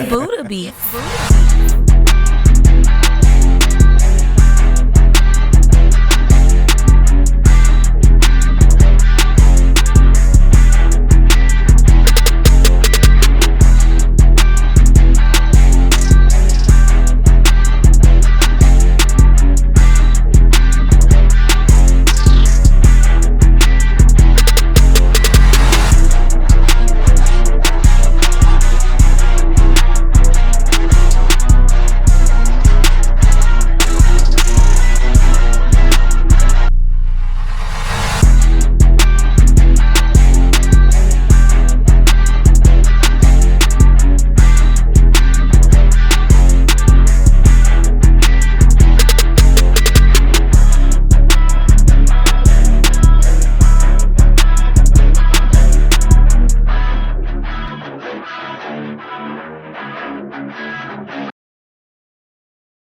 Buddha Beat.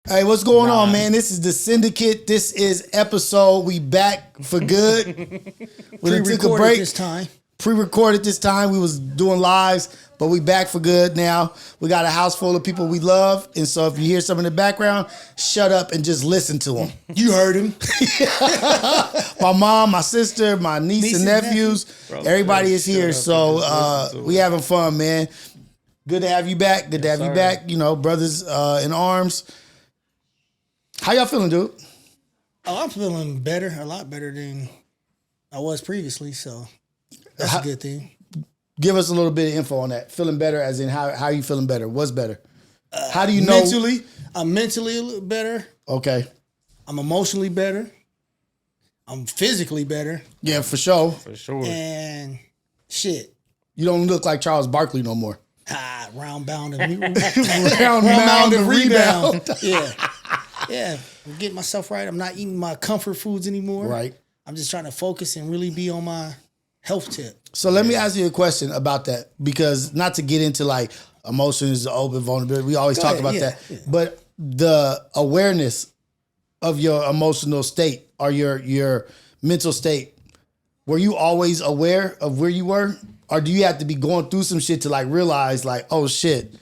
Hey, what's going on, man? This is the Syndicate. This is episode. We back for good. We took a break this time. Pre-recorded this time. We was doing lives, but we back for good now. We got a house full of people we love, and so if you hear some in the background, shut up and just listen to them. You heard him. My mom, my sister, my niece and nephews, everybody is here. So we having fun, man. Good to have you back. Good to have you back. You know, brothers in arms. How y'all feeling, dude? Oh, I'm feeling better, a lot better than I was previously, so that's a good thing. Give us a little bit of info on that. Feeling better as in how you feeling better? What's better? How do you know? Mentally? I'm mentally a little better. Okay. I'm emotionally better. I'm physically better. Yeah, for sure. For sure. And shit. You don't look like Charles Barkley no more. Round bound and round and rebound. Yeah. Yeah, I'm getting myself right. I'm not eating my comfort foods anymore. Right. I'm just trying to focus and really be on my health tip. So let me ask you a question about that, because not to get into like emotions, open vulnerability, we always talk about that. Yeah. But the awareness of your emotional state or your mental state, were you always aware of where you were? Or do you have to be going through some shit to like realize like, oh shit,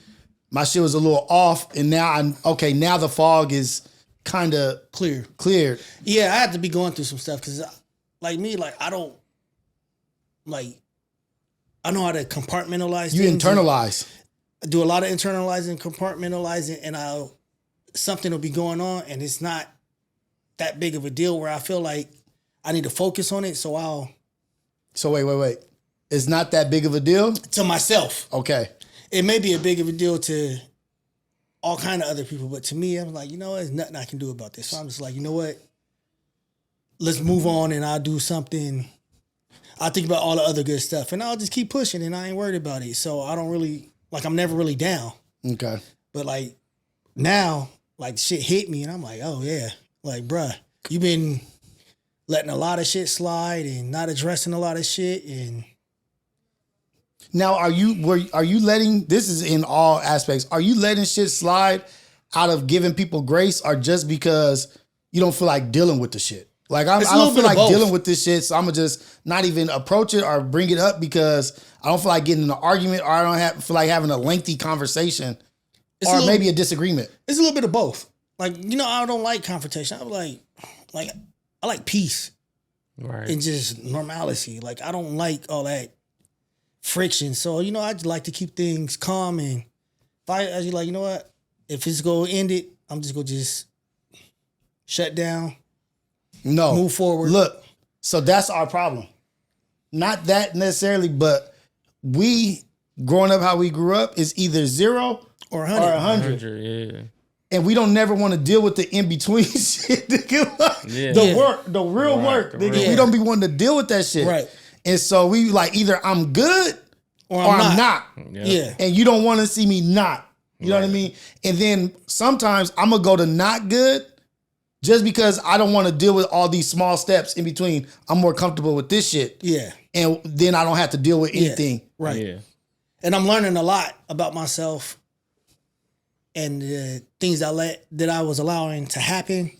my shit was a little off and now now the fog is kind of cleared. Yeah, I had to be going through some stuff because like me, like I don't like, I know how to compartmentalize you things. Internalize. I do a lot of internalizing, compartmentalizing, and something will be going on and it's not that big of a deal where I feel like I need to focus on it. So wait. It's not that big of a deal? To myself. Okay. It may be a big of a deal to all kind of other people, but to me, I'm like, you know what? There's nothing I can do about this. So I'm just like, you know what? Let's move on and I'll do something. I'll think about all the other good stuff and I'll just keep pushing and I ain't worried about it. So I don't really, like, I'm never really down. Okay. But like now, like shit hit me and I'm like, oh yeah. Like, bruh, you've been letting a lot of shit slide and not addressing a lot of shit. And now, are you letting, this is in all aspects, are you letting shit slide out of giving people grace or just because you don't feel like dealing with the shit? Like, I don't feel like dealing with this shit, so I'm going to just not even approach it or bring it up because I don't feel like getting in an argument or I don't feel like having a lengthy conversation or maybe a disagreement. It's a little bit of both. Like, you know, I don't like confrontation. I'm like I like peace. Right. And just normalcy. Like, I don't like all that friction. So, you know, I just like to keep things calm. And if I actually like, you know what? If it's going to end it, I'm just going to just shut down. No. Move forward. Look, so that's our problem. Not that necessarily, but we, growing up how we grew up, is either 0 or 100. Yeah. And we don't never want to deal with the in-between shit. The real work. We don't be wanting to deal with that shit. Right. And so we like either I'm good or I'm not. Yeah. And you don't want to see me not. You know what I mean? And then sometimes I'm going to go to not good just because I don't want to deal with all these small steps in between. I'm more comfortable with this shit. Yeah. And then I don't have to deal with anything. Right. Yeah. And I'm learning a lot about myself and the things that I was allowing to happen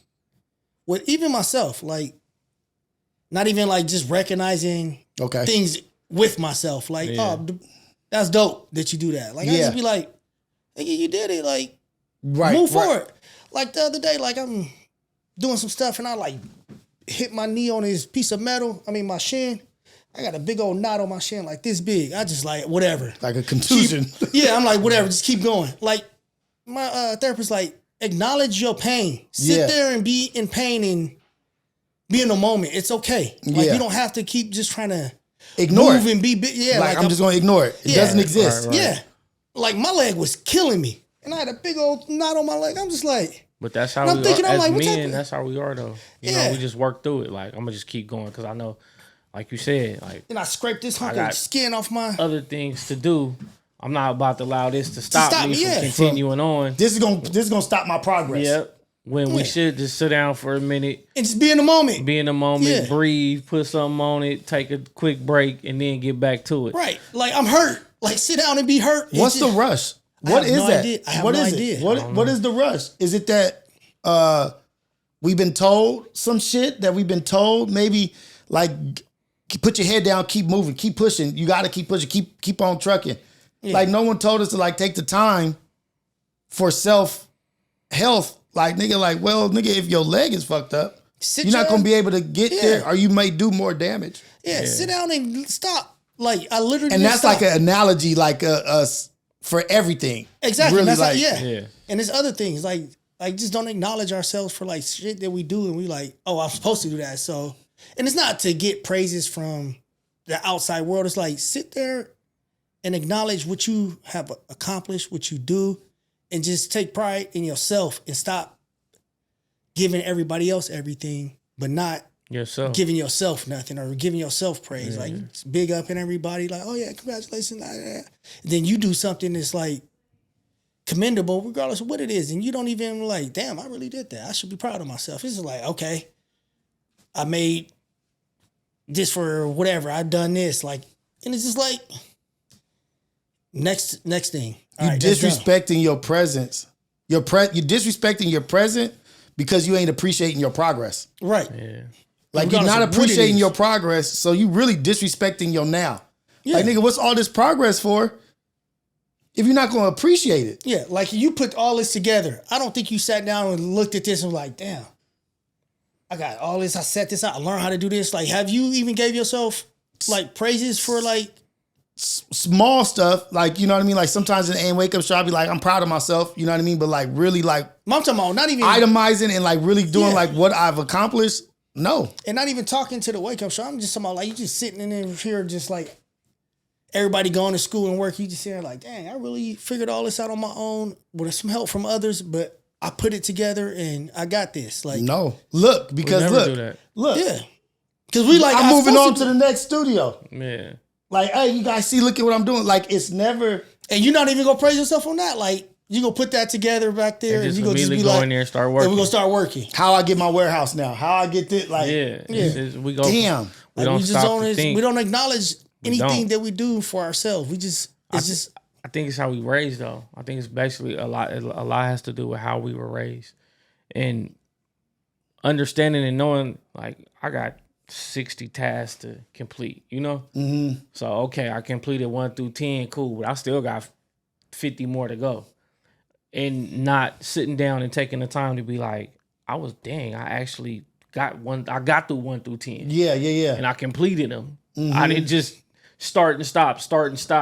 with even myself. Like, not even like just recognizing things with myself. Like, oh, that's dope that you do that. Like, I just be like, nigga, you did it. Like, Right. move forward. Like the other day, like I'm doing some stuff and I like hit my knee on his piece of metal. I mean, my shin. I got a big old knot on my shin, like this big. I just like, whatever. Like a contusion. I'm like, whatever, just keep going. Like, my therapist, like, acknowledge your pain. Sit there and be in pain and be in the moment. It's okay. Like, you don't have to keep just trying to ignore move it. and be big. Yeah, like I'm just going to ignore it. It doesn't exist. Right. Yeah. Like, my leg was killing me. And I had a big old knot on my leg. I'm just like... But that's how we are. As men, that's how we are, though. You know, we just work through it. Like, I'm going to just keep going because I know... Like you said, like, and I scraped this hunk of skin off my other things to do. I'm not about to allow this to stop me from continuing on. This is gonna stop my progress. Yep. When we should just sit down for a minute and just be in the moment. Be in the moment, breathe, put something on it, take a quick break, and then get back to it. Right. Like I'm hurt. Like sit down and be hurt. What's the rush? What is that? I have no idea. What is the rush? Is it that we've been told some shit that we've been told? Maybe like. Put your head down, keep moving, keep pushing. You got to keep pushing, keep on trucking. Yeah. Like no one told us to like take the time for self-health. Like nigga, like, well, nigga, if your leg is fucked up, you're not going to be able to get there or you may do more damage. Yeah, sit down and stop. Like I literally and that's like an analogy like for everything. Exactly. Really that's like, And there's other things like just don't acknowledge ourselves for like shit that we do and we like, oh, I'm supposed to do that. So and it's not to get praises from the outside world. It's like sit there and acknowledge what you have accomplished, what you do, and just take pride in yourself and stop giving everybody else everything, but not giving yourself nothing or giving yourself praise. Like big up in everybody, like, oh yeah, congratulations. Then you do something that's like commendable, regardless of what it is, and you don't even like, damn, I really did that. I should be proud of myself. It's just like, okay, I made this for whatever. I've done this, like, and it's just like next thing. You disrespecting your presence. You're disrespecting your present because you ain't appreciating your progress. Right. Yeah. Like you're not appreciating your progress, so you really disrespecting your now. Yeah. Like nigga, what's all this progress for? If you're not going to appreciate it. Yeah, like you put all this together. I don't think you sat down and looked at this and was like, damn, I got all this. I set this out. I learned how to do this. Like, have you even gave yourself like praises for like small stuff? Like, you know what I mean? Like sometimes in the wake up show, I'll be like, I'm proud of myself. You know what I mean? But like really like I'm talking about not even itemizing and like really doing like what I've accomplished. No. And not even talking to the wake up show. I'm just talking about like you just sitting in here just like everybody going to school and work. You just here like, dang, I really figured all this out on my own with some help from others, but I put it together and I got this. Like, no, look, because look, yeah, because we like I'm moving on to the next studio. Yeah, like, hey, you guys see, look at what I'm doing. Like, it's never, and you're not even gonna praise yourself on that. Like, you gonna put that together back there, and you gonna just be like, in there and start working. We're gonna start working. How I get my warehouse now? How I get this? Like, we go. Damn, we don't stop to think. We don't acknowledge anything that we do for ourselves. We just I think it's how we raised though. I think it's basically a lot has to do with how we were raised. And understanding and knowing like I got 60 tasks to complete, you know? Mm-hmm. So okay, I completed 1 through 10, cool, but I still got 50 more to go. And not sitting down and taking the time to be like, I actually got I got through 1 through 10. Yeah. And I completed them. Mm-hmm. I didn't just start and stop.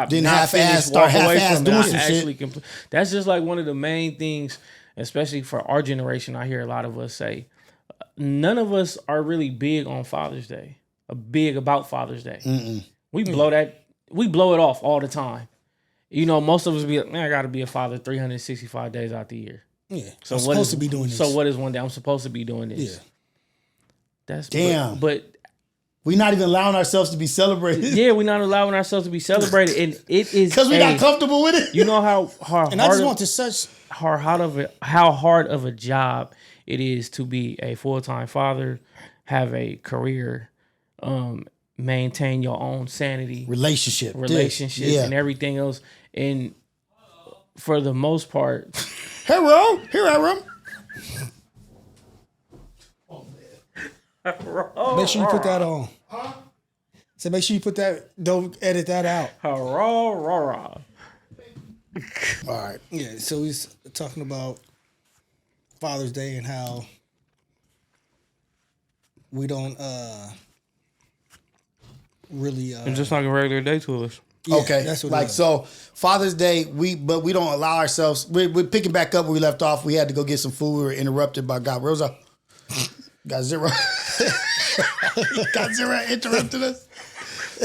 Didn't half-ass, start half-ass doing some shit. That's just like one of the main things, especially for our generation, I hear a lot of us say, none of us are really big on Father's Day, big about Father's Day. Mm-mm. We blow it off all the time. You know, most of us be like, man, I got to be a father 365 days out the year. Yeah, so I'm supposed to be doing this. So what is one day I'm supposed to be doing this? Yeah. That's damn. But we're not even allowing ourselves to be celebrated. Yeah, we're not allowing ourselves to be celebrated, and it is because we got comfortable with it. You know how hard. And I just want to such how hard of a job it is to be a full-time father, have a career, maintain your own sanity, relationships, and everything else. And for the most part, here I am. Make sure you put that on. Huh? So make sure you put that. Don't edit that out. All right. Yeah, so he's talking about Father's Day and how we don't really It's just like a regular day to us. yeah, Okay, that's what it like was. so Father's Day, we don't allow ourselves. We're picking back up where we left off. We had to go get some food. We were interrupted by God Rosa. Got zero. Got zero interrupted us.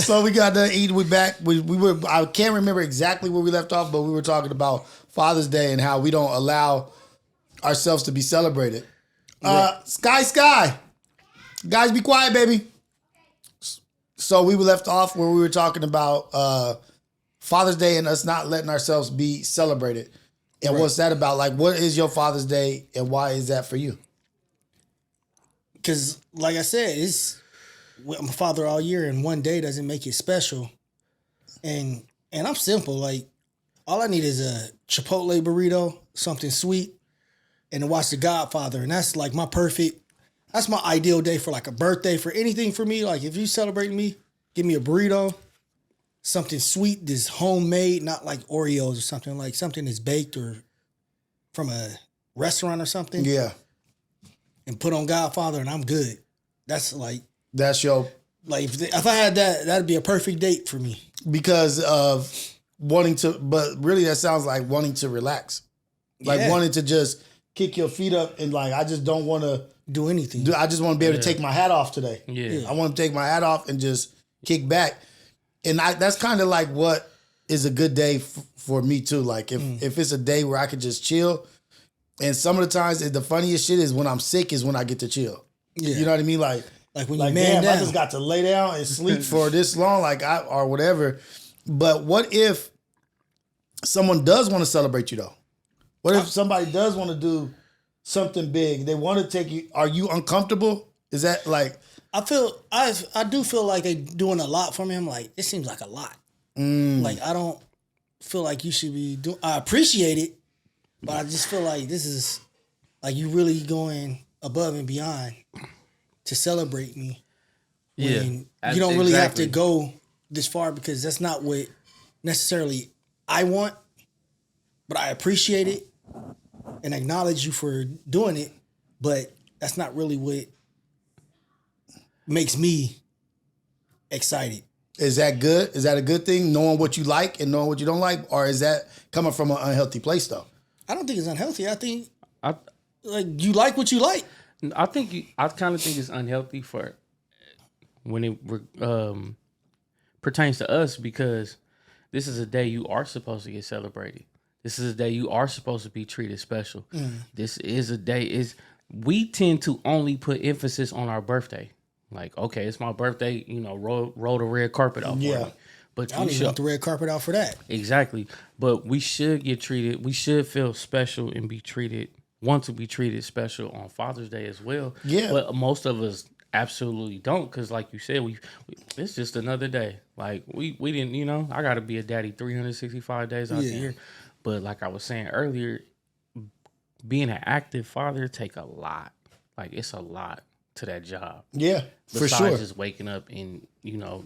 So we got done eating. We back. We were. I can't remember exactly where we left off, but we were talking about Father's Day and how we don't allow ourselves to be celebrated. Sky, guys, be quiet, baby. So we were left off where we were talking about Father's Day and us not letting ourselves be celebrated. And what's that about? Like, what is your Father's Day and why is that for you? Because, like I said, I'm a father all year, and one day doesn't make it special. And I'm simple. Like, all I need is a Chipotle burrito, something sweet, and to watch The Godfather. And that's like that's my ideal day for like a birthday, for anything for me. Like, if you celebrate me, give me a burrito, something sweet that's homemade, not like Oreos or something, like something that's baked or from a restaurant or something. Yeah. And put on Godfather, and I'm good. That's your like if I had that, that'd be a perfect date for me. Because of wanting to, but really that sounds like wanting to relax. Like wanting to just kick your feet up and like, I just don't want to do anything. I just want to be able to take my hat off today. Yeah. I want to take my hat off and just kick back. And that's kind of like what is a good day for me too. Like if it's a day where I could just chill. And some of the times, the funniest shit is when I'm sick is when I get to chill. Yeah. You know what I mean? Like when you man down. I just got to lay down and sleep for this long, or whatever. But what if someone does want to celebrate you though? What if somebody does want to do something big? They want to take you. Are you uncomfortable? Is that like? I do feel like they doing a lot for me. I'm like, it seems like a lot. Like I don't feel like you should be doing. I appreciate it. But I just feel like this is like you really going above and beyond to celebrate me. Yeah. When you don't really have to go this far because that's not what necessarily I want. But I appreciate it and acknowledge you for doing it. But that's not really what makes me excited. Is that good? Is that a good thing? Knowing what you like and knowing what you don't like? Or is that coming from an unhealthy place though? I don't think it's unhealthy. I think like you like what you like. I kind of think it's unhealthy for when it pertains to us because this is a day you are supposed to get celebrated. This is a day you are supposed to be treated special. This is a day we tend to only put emphasis on our birthday. Like, okay, it's my birthday, roll the red carpet out for me. But I don't even want the red carpet out for that. Exactly. But we should get treated. We should feel special and want to be treated special on Father's Day as well. Yeah. But most of us absolutely don't because, like you said, it's just another day. Like, we didn't, I got to be a daddy 365 days out the year. But like I was saying earlier, being an active father take a lot. Like, it's a lot to that job. Yeah, for sure. Besides just waking up and,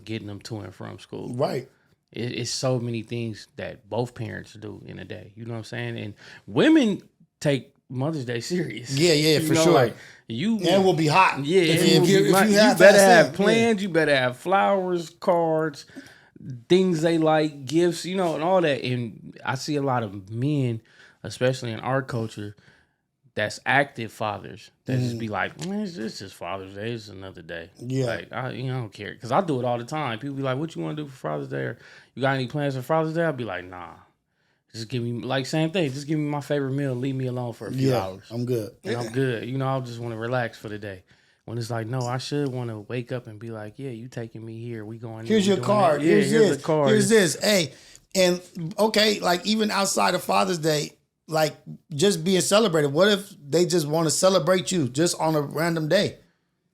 getting them to and from school. Right. It's so many things that both parents do in a day. You know what I'm saying? And women take Mother's Day serious. Yeah, for sure. Like and it will be hot. Yeah, you better have plans. You better have flowers, cards, things they like, gifts, and all that. And I see a lot of men, especially in our culture, that's active fathers that just be like, man, it's just Father's Day. It's another day. Yeah. Like, I don't care. Because I do it all the time. People be like, what you want to do for Father's Day? Or you got any plans for Father's Day? I'll be like, nah. Just give me, same thing. Just give me my favorite meal. Leave me alone for a few hours. I'm good. And I'm good. I just want to relax for the day. When it's like, no, I should want to wake up and be like, yeah, you taking me here. We going Here's your card. Yeah, here's the card. Here's this. Hey, and okay, like even outside of Father's Day, like just being celebrated. What if they just want to celebrate you just on a random day?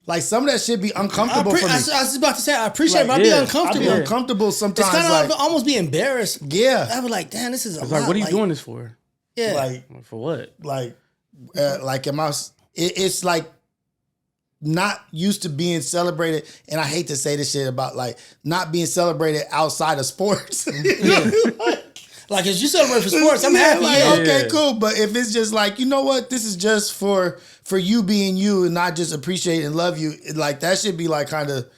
Like some of that shit be uncomfortable for me. I was about to say I appreciate it, but I'd be uncomfortable. I'd be uncomfortable sometimes. It's kind of almost be embarrassed. Yeah. I'd be like, damn, this is a lot. Like, what are you doing this for? Yeah. Like for what? Like am I? It's like not used to being celebrated, and I hate to say this shit about like not being celebrated outside of sports. Like, if you celebrate for sports, I'm happy. Like, Yeah. okay, cool. But if it's just like, you know what, this is just for you being you and not just appreciate and love you, like that should be like kind of.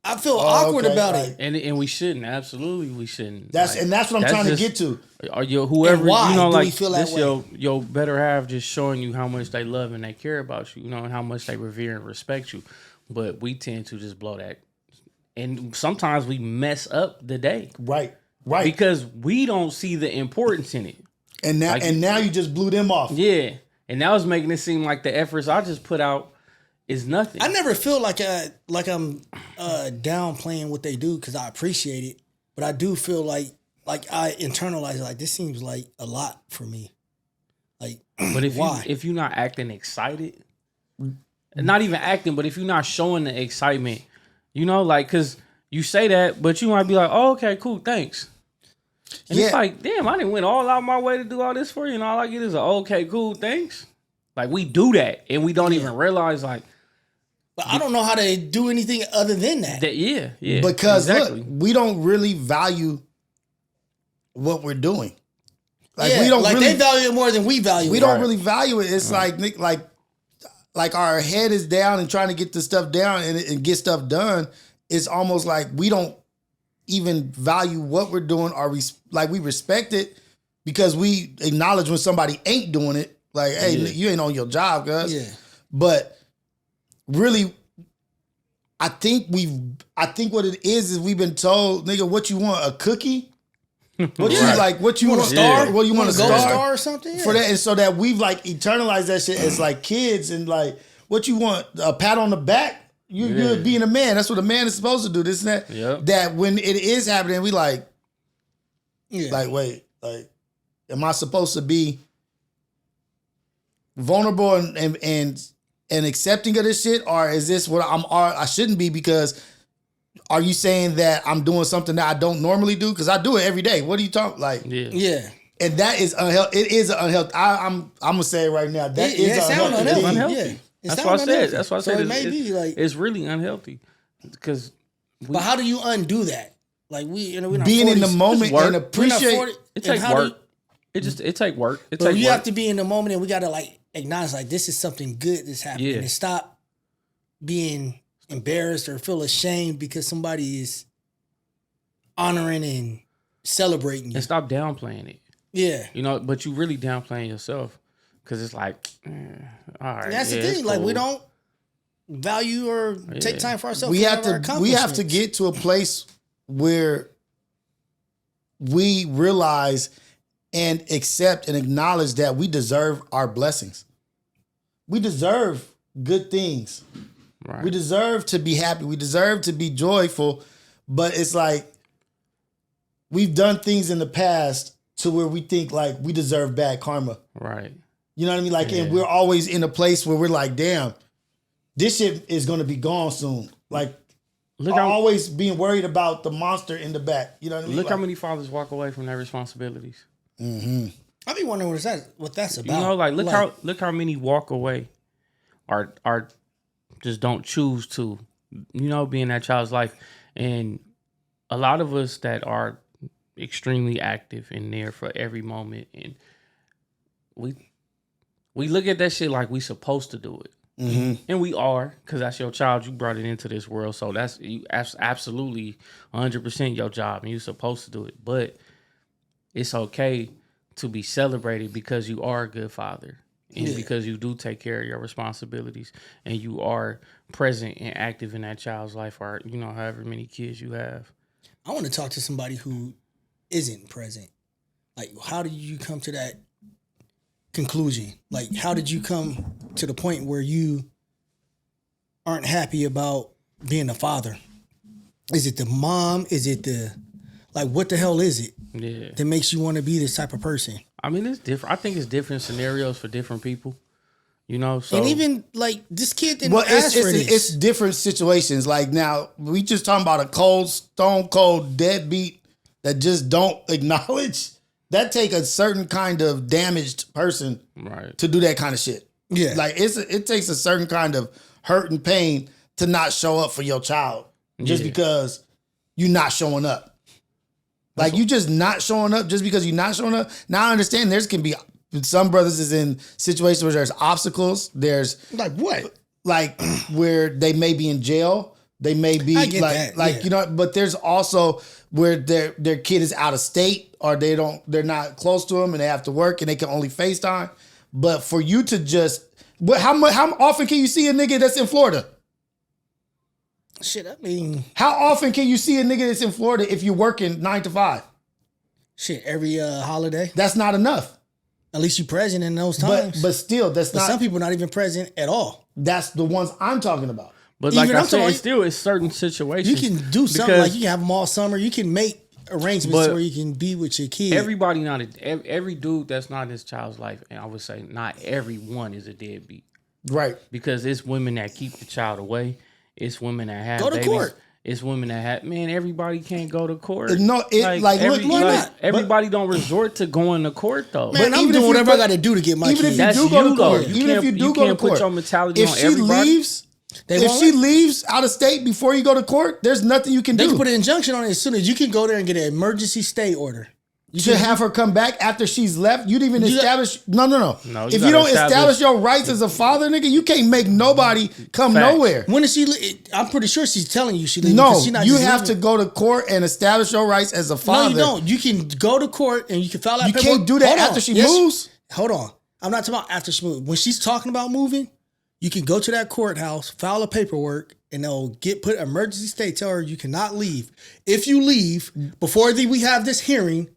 I feel awkward okay, about like, it. And we shouldn't. Absolutely, we shouldn't. That's what I'm trying to get to. Or whoever, And why you know, do we like feel that this, way? your better half just showing you how much they love and they care about you, you know, and how much they revere and respect you. But we tend to just blow that, and sometimes we mess up the day, Right. because we don't see the importance in it. And now you just blew them off. Yeah, and now it's making it seem like the efforts I just put out is nothing. I never feel like I'm downplaying what they do because I appreciate it, but I do feel like I internalize it. Like, this seems like a lot for me. Like, But if you're not acting excited, not even acting, but if you're not showing the excitement, you know, like, because you say that, but you might be like, oh, okay, cool, thanks. And it's like, damn, I didn't went all out my way to do all this for you, and all I get is a okay, cool, thanks. Like, we do that, and we don't even realize, like, but I don't know how to do anything other than that. yeah. Because exactly. look, we don't really value what we're doing. Like yeah, we don't like really, they value it more than we value we it. don't really value it. It's like our head is down and trying to get the stuff down and get stuff done. It's almost like we don't even value what we're doing, or we respect it because we acknowledge when somebody ain't doing it. Like, hey, you ain't on your job, guys. Yeah. But really, I think what it is we've been told, nigga, what you want, a cookie? What you like? What you want, a star? What you want, a star or something? For that, and so that we've like internalized that shit as like kids, and like, what you want, a pat on the back? You're being a man. That's what a man is supposed to do. This and that. Yep. That when it is happening, we like, wait, like, am I supposed to be vulnerable and accepting of this shit, or is this what I shouldn't be? Because are you saying that I'm doing something that I don't normally do? Because I do it every day. What are you talking like? Yeah. And that is unhealthy. It is unhealthy. I'm gonna say it right now. That is unhealthy. Yeah. That's what I said. That's what I said. So it may be like, it's really unhealthy because. But how do you undo that? Like, we're not being 40s. in the moment and appreciate. It takes work. It take work. But you have to be in the moment, and we gotta like acknowledge like this is something good that's happening, and stop being embarrassed or feel ashamed because somebody is honoring and celebrating you. And stop downplaying it. Yeah. You know, but you really downplaying yourself because it's like, all right. And that's the thing. Like, we don't value or take time for ourselves. We have to get to a place where we realize and accept and acknowledge that we deserve our blessings. We deserve good things. Right. We deserve to be happy. We deserve to be joyful. But it's like we've done things in the past to where we think like we deserve bad karma. Right. You know what I mean? Like, and we're always in a place where we're like, damn, this shit is going to be gone soon. Like, always being worried about the monster in the back. You know what I mean? Look how many fathers walk away from their responsibilities. Mm-hmm. I be wondering what that's about. You know, like look how many walk away, are just don't choose to, you know, be in that child's life, and a lot of us that are extremely active in there for every moment, and we look at that shit like we supposed to do it. Mm-hmm. And we are, because that's your child. You brought it into this world. So that's absolutely 100% your job. And you're supposed to do it. But it's okay to be celebrated because you are a good father. And because you do take care of your responsibilities. And you are present and active in that child's life, or, you know, however many kids you have. I want to talk to somebody who isn't present. Like, how did you come to that conclusion? Like, how did you come to the point where you aren't happy about being a father? Is it the mom? Is it what the hell is it that makes you want to be this type of person? I mean, it's different. I think it's different scenarios for different people, you know? So. And even, like, this kid didn't ask for this. It's different situations. Like, now, we just talking about a stone cold deadbeat that just don't acknowledge. That take a certain kind of damaged person to do that kind of shit. Yeah. Like, it takes a certain kind of hurt and pain to not show up for your child just because you're not showing up. Like you just not showing up just because you're not showing up. Now I understand can be some brothers is in situations where there's obstacles. There's like what? Like where they may be in jail. They may be you know, but there's also where their kid is out of state or they're not close to them and they have to work and they can only FaceTime. But for you to just, how often can you see a nigga that's in Florida? Shit, I mean, how often can you see a nigga that's in Florida if you're working 9 to 5? Shit, every holiday. That's not enough. At least you present in those times. But still, that's not. Some people not even present at all. That's the ones I'm talking about. But like I said, it's certain situations. You can do something like you can have them all summer. You can make arrangements where you can be with your kid. Every dude that's not in his child's life, and I would say not everyone is a deadbeat. Right. Because it's women that keep the child away. It's women that have go to babies. Court. It's women that have, man, everybody can't go to court. No, why not? Everybody don't resort to going to court though. Man, I'm doing whatever I got to do to get my kid. Even if you do go to court, even if you do go to court, put your mentality on everybody. If she leaves out of state before you go to court, there's nothing you can do. They can put an injunction on it as soon as you can go there and get an emergency stay order. You should have her come back after she's left. You didn't even establish. No. If you don't establish your rights as a father, nigga, you can't make nobody come nowhere. When is she? I'm pretty sure she's telling you she leaving. No, you have to go to court and establish your rights as a father. No, you don't. You can go to court and you can file out. You can't do that after she moves. Hold on. I'm not talking about after she moves. When she's talking about moving, you can go to that courthouse, file a paperwork, and they'll put emergency stay. Tell her you cannot leave. If you leave before we have this hearing,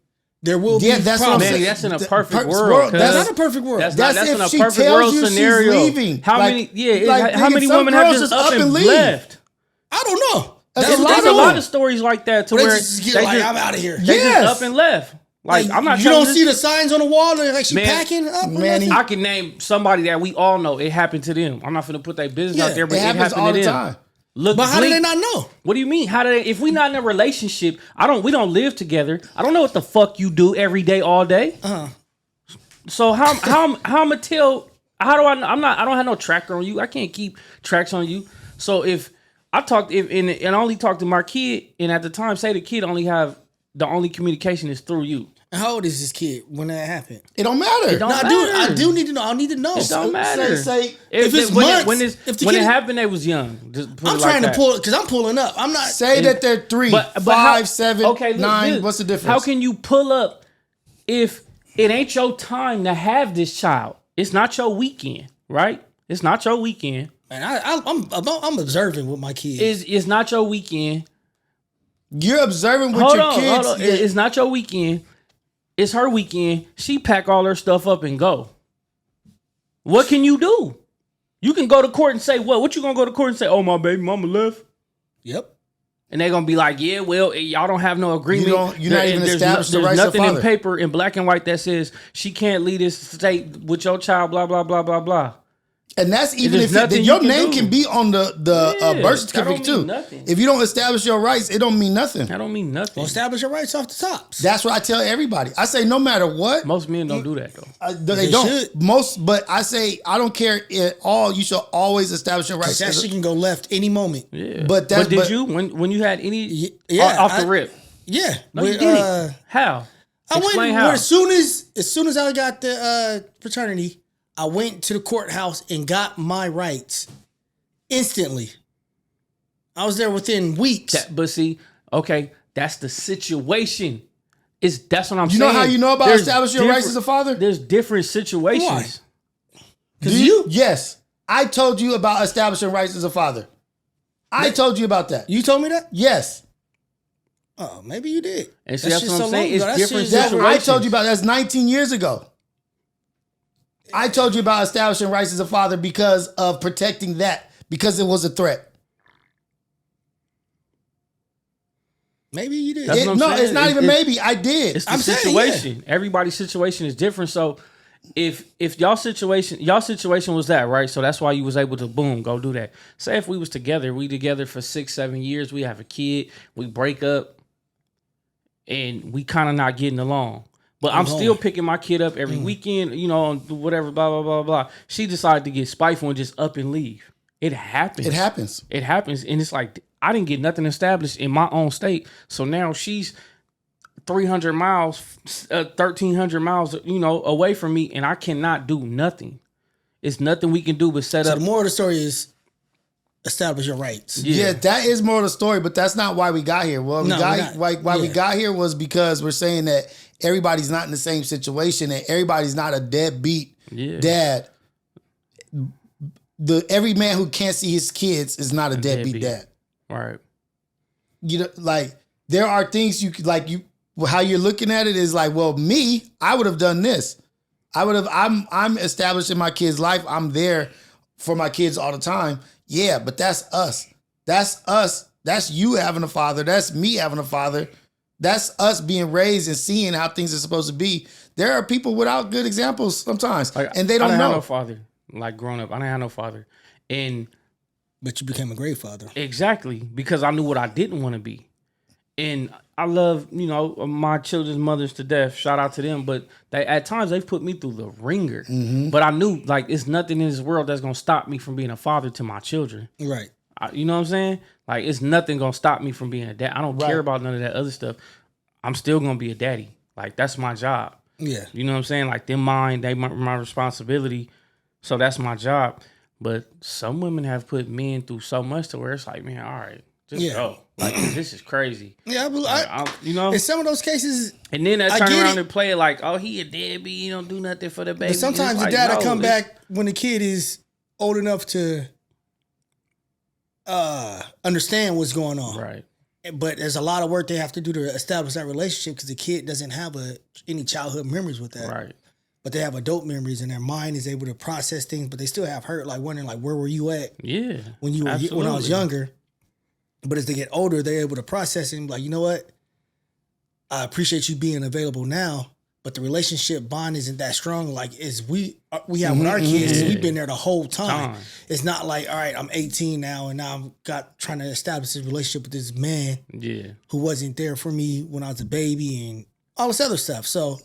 there will be that's problems. Man, that's in a perfect world. That's not a perfect world. That's in a she perfect tells world you scenario. She's leaving. How many women have just up and left? I don't know. There's a lot of stories like that to where I'm out of here. They just up and left. Like I'm not. You don't see the signs on the wall. Like she packing up. Man, I can name somebody that we all know. It happened to them. I'm not going to put their business out there, but it happens all the time. Look, but how do they not know? What do you mean? How do they? If we not in a relationship, we don't live together. I don't know what the fuck you do every day, all day. So how I'ma tell? How do I? I don't have no tracker on you. I can't keep tracks on you. So if I only talk to my kid, and at the time say the kid the only communication is through you. How old is this kid when that happened? It don't matter. I do need to know. I need to know. It don't matter. Say if it's months. When it happened, they was young. I'm trying to pull it because I'm pulling up. I'm not say that they're 3, 5, 7, 9. What's the difference? How can you pull up if it ain't your time to have this child? It's not your weekend, right? It's not your weekend. And I'm observing with my kids. It's not your weekend. You're observing with your kids. Hold on. It's not your weekend. It's her weekend. She pack all her stuff up and go. What can you do? You can go to court and say what? What you gonna go to court and say? Oh, my baby mama left. Yep. And they're gonna be like, yeah, well, y'all don't have no agreement. You're not even established the rights of father. There's nothing in paper in black and white that says she can't leave this state with your child. Blah blah blah blah blah. And that's even if your name can be on the birth certificate too. Nothing. If you don't establish your rights, it don't mean nothing. That don't mean nothing. Well, establish your rights off the tops. That's what I tell everybody. I say no matter what. Most men don't do that though. They don't. But I say I don't care at all. You should always establish your rights. That shit can go left any moment. Yeah. But did you when you had any off the rip? Yeah. No, you didn't. How? Explain how. As soon as I got the fraternity, I went to the courthouse and got my rights instantly. I was there within weeks. But see, okay, that's the situation. That's what I'm saying. You know how you know about establishing your rights as a father? There's different situations. Because yes, I told you about establishing rights as a father. I told you about that. You told me that? Yes. Oh, maybe you did. And see, that's what I'm saying. It's different situations. I told you about that's 19 years ago. I told you about establishing rights as a father because of protecting that, because it was a threat. Maybe you did. It's not even maybe. I did. It's the situation. Everybody's situation is different. So if y'all situation was that, right? So that's why you was able to go do that. Say if we was together, we together for 6-7 years, we have a kid, we break up, and we kind of not getting along. But I'm still picking my kid up every weekend, whatever, blah, blah, blah, blah. She decided to get spiteful and just up and leave. It happens. It happens. It happens. And it's like, I didn't get nothing established in my own state. So now she's 300 miles, 1,300 miles, away from me, and I cannot do nothing. It's nothing we can do but set So up. the moral of the story is establish your rights. Yeah, that is more of the story, but that's not why we got here. Well, we got here was because we're saying that everybody's not in the same situation and everybody's not a deadbeat dad. Every man who can't see his kids is not a deadbeat dad. Right. Like there are things how you're looking at it is like, well, me, I would have done this. I'm establishing my kid's life. I'm there for my kids all the time. Yeah, but that's us. That's us. That's you having a father. That's me having a father. That's us being raised and seeing how things are supposed to be. There are people without good examples sometimes, and they don't know. I didn't have no father. Like growing up, I didn't have no father. But you became a great father. Exactly, because I knew what I didn't want to be. And I love, my children's mothers to death. Shout out to them. But at times they've put me through the ringer. Mm-hmm. But I knew it's nothing in this world that's going to stop me from being a father to my children. Right. You know what I'm saying? Like it's nothing going to stop me from being a dad. I don't care about none of that other stuff. I'm still going to be a daddy. Like that's my job. Yeah. You know what I'm saying? Like they my responsibility. So that's my job. But some women have put men through so much to where it's like, man, all right. Just go. Like, this is crazy. Yeah, in some of those cases. And then I turn around and play it like, oh, he a deadbeat. He don't do nothing for the baby. But sometimes the dad will come back when the kid is old enough to understand what's going on. Right. But there's a lot of work they have to do to establish that relationship because the kid doesn't have any childhood memories with that. Right. But they have adult memories and their mind is able to process things, but they still have hurt, like wondering, like, where were you at? Yeah. When I was younger. But as they get older, they're able to process it, like, you know what? I appreciate you being available now, but the relationship bond isn't that strong. Like as we have with our kids, we've been there the whole time. It's not like, all right, I'm 18 now, and now I'm trying to establish a relationship with this man who wasn't there for me when I was a baby and all this other stuff. So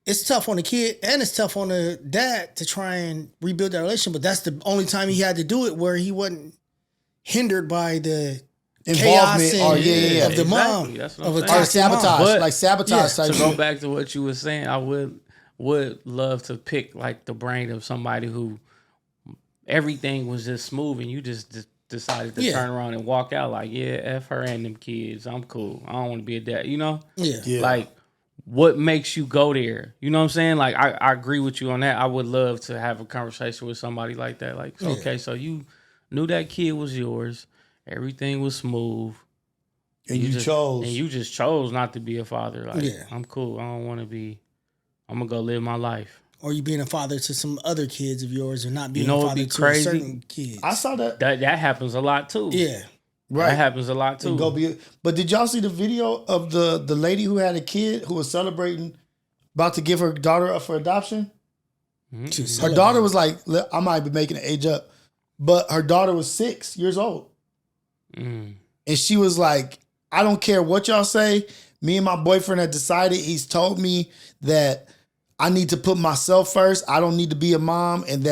it's tough on the kid and it's tough on the dad to try and rebuild that relationship. But that's the only time he had to do it where he wasn't hindered by the involvement of the mom, or sabotage, sabotage. To go back to what you were saying, I would love to pick like the brain of somebody who everything was just smooth and you just decided to turn around and walk out like, F her and them kids, I'm cool. I don't want to be a dad, Like, what makes you go there? You know what I'm saying? Like, I agree with you on that. I would love to have a conversation with somebody like that. Like, okay, so you knew that kid was yours. Everything was smooth. And you chose. And you just chose not to be a father. Like, I'm cool. I don't want to be. I'm going to go live my life. Or you being a father to some other kids of yours or not being a father to a certain kids. I saw that. That happens a lot too. Yeah. Right. That happens a lot too. But did y'all see the video of the lady who had a kid who was celebrating, about to give her daughter up for adoption? Mm-hmm. Her daughter was like, I might be making an age up, but her daughter was 6 years old. And she was like, I don't care what y'all say. Me and my boyfriend had decided, he's told me that I need to put myself first. I don't need to be a mom. And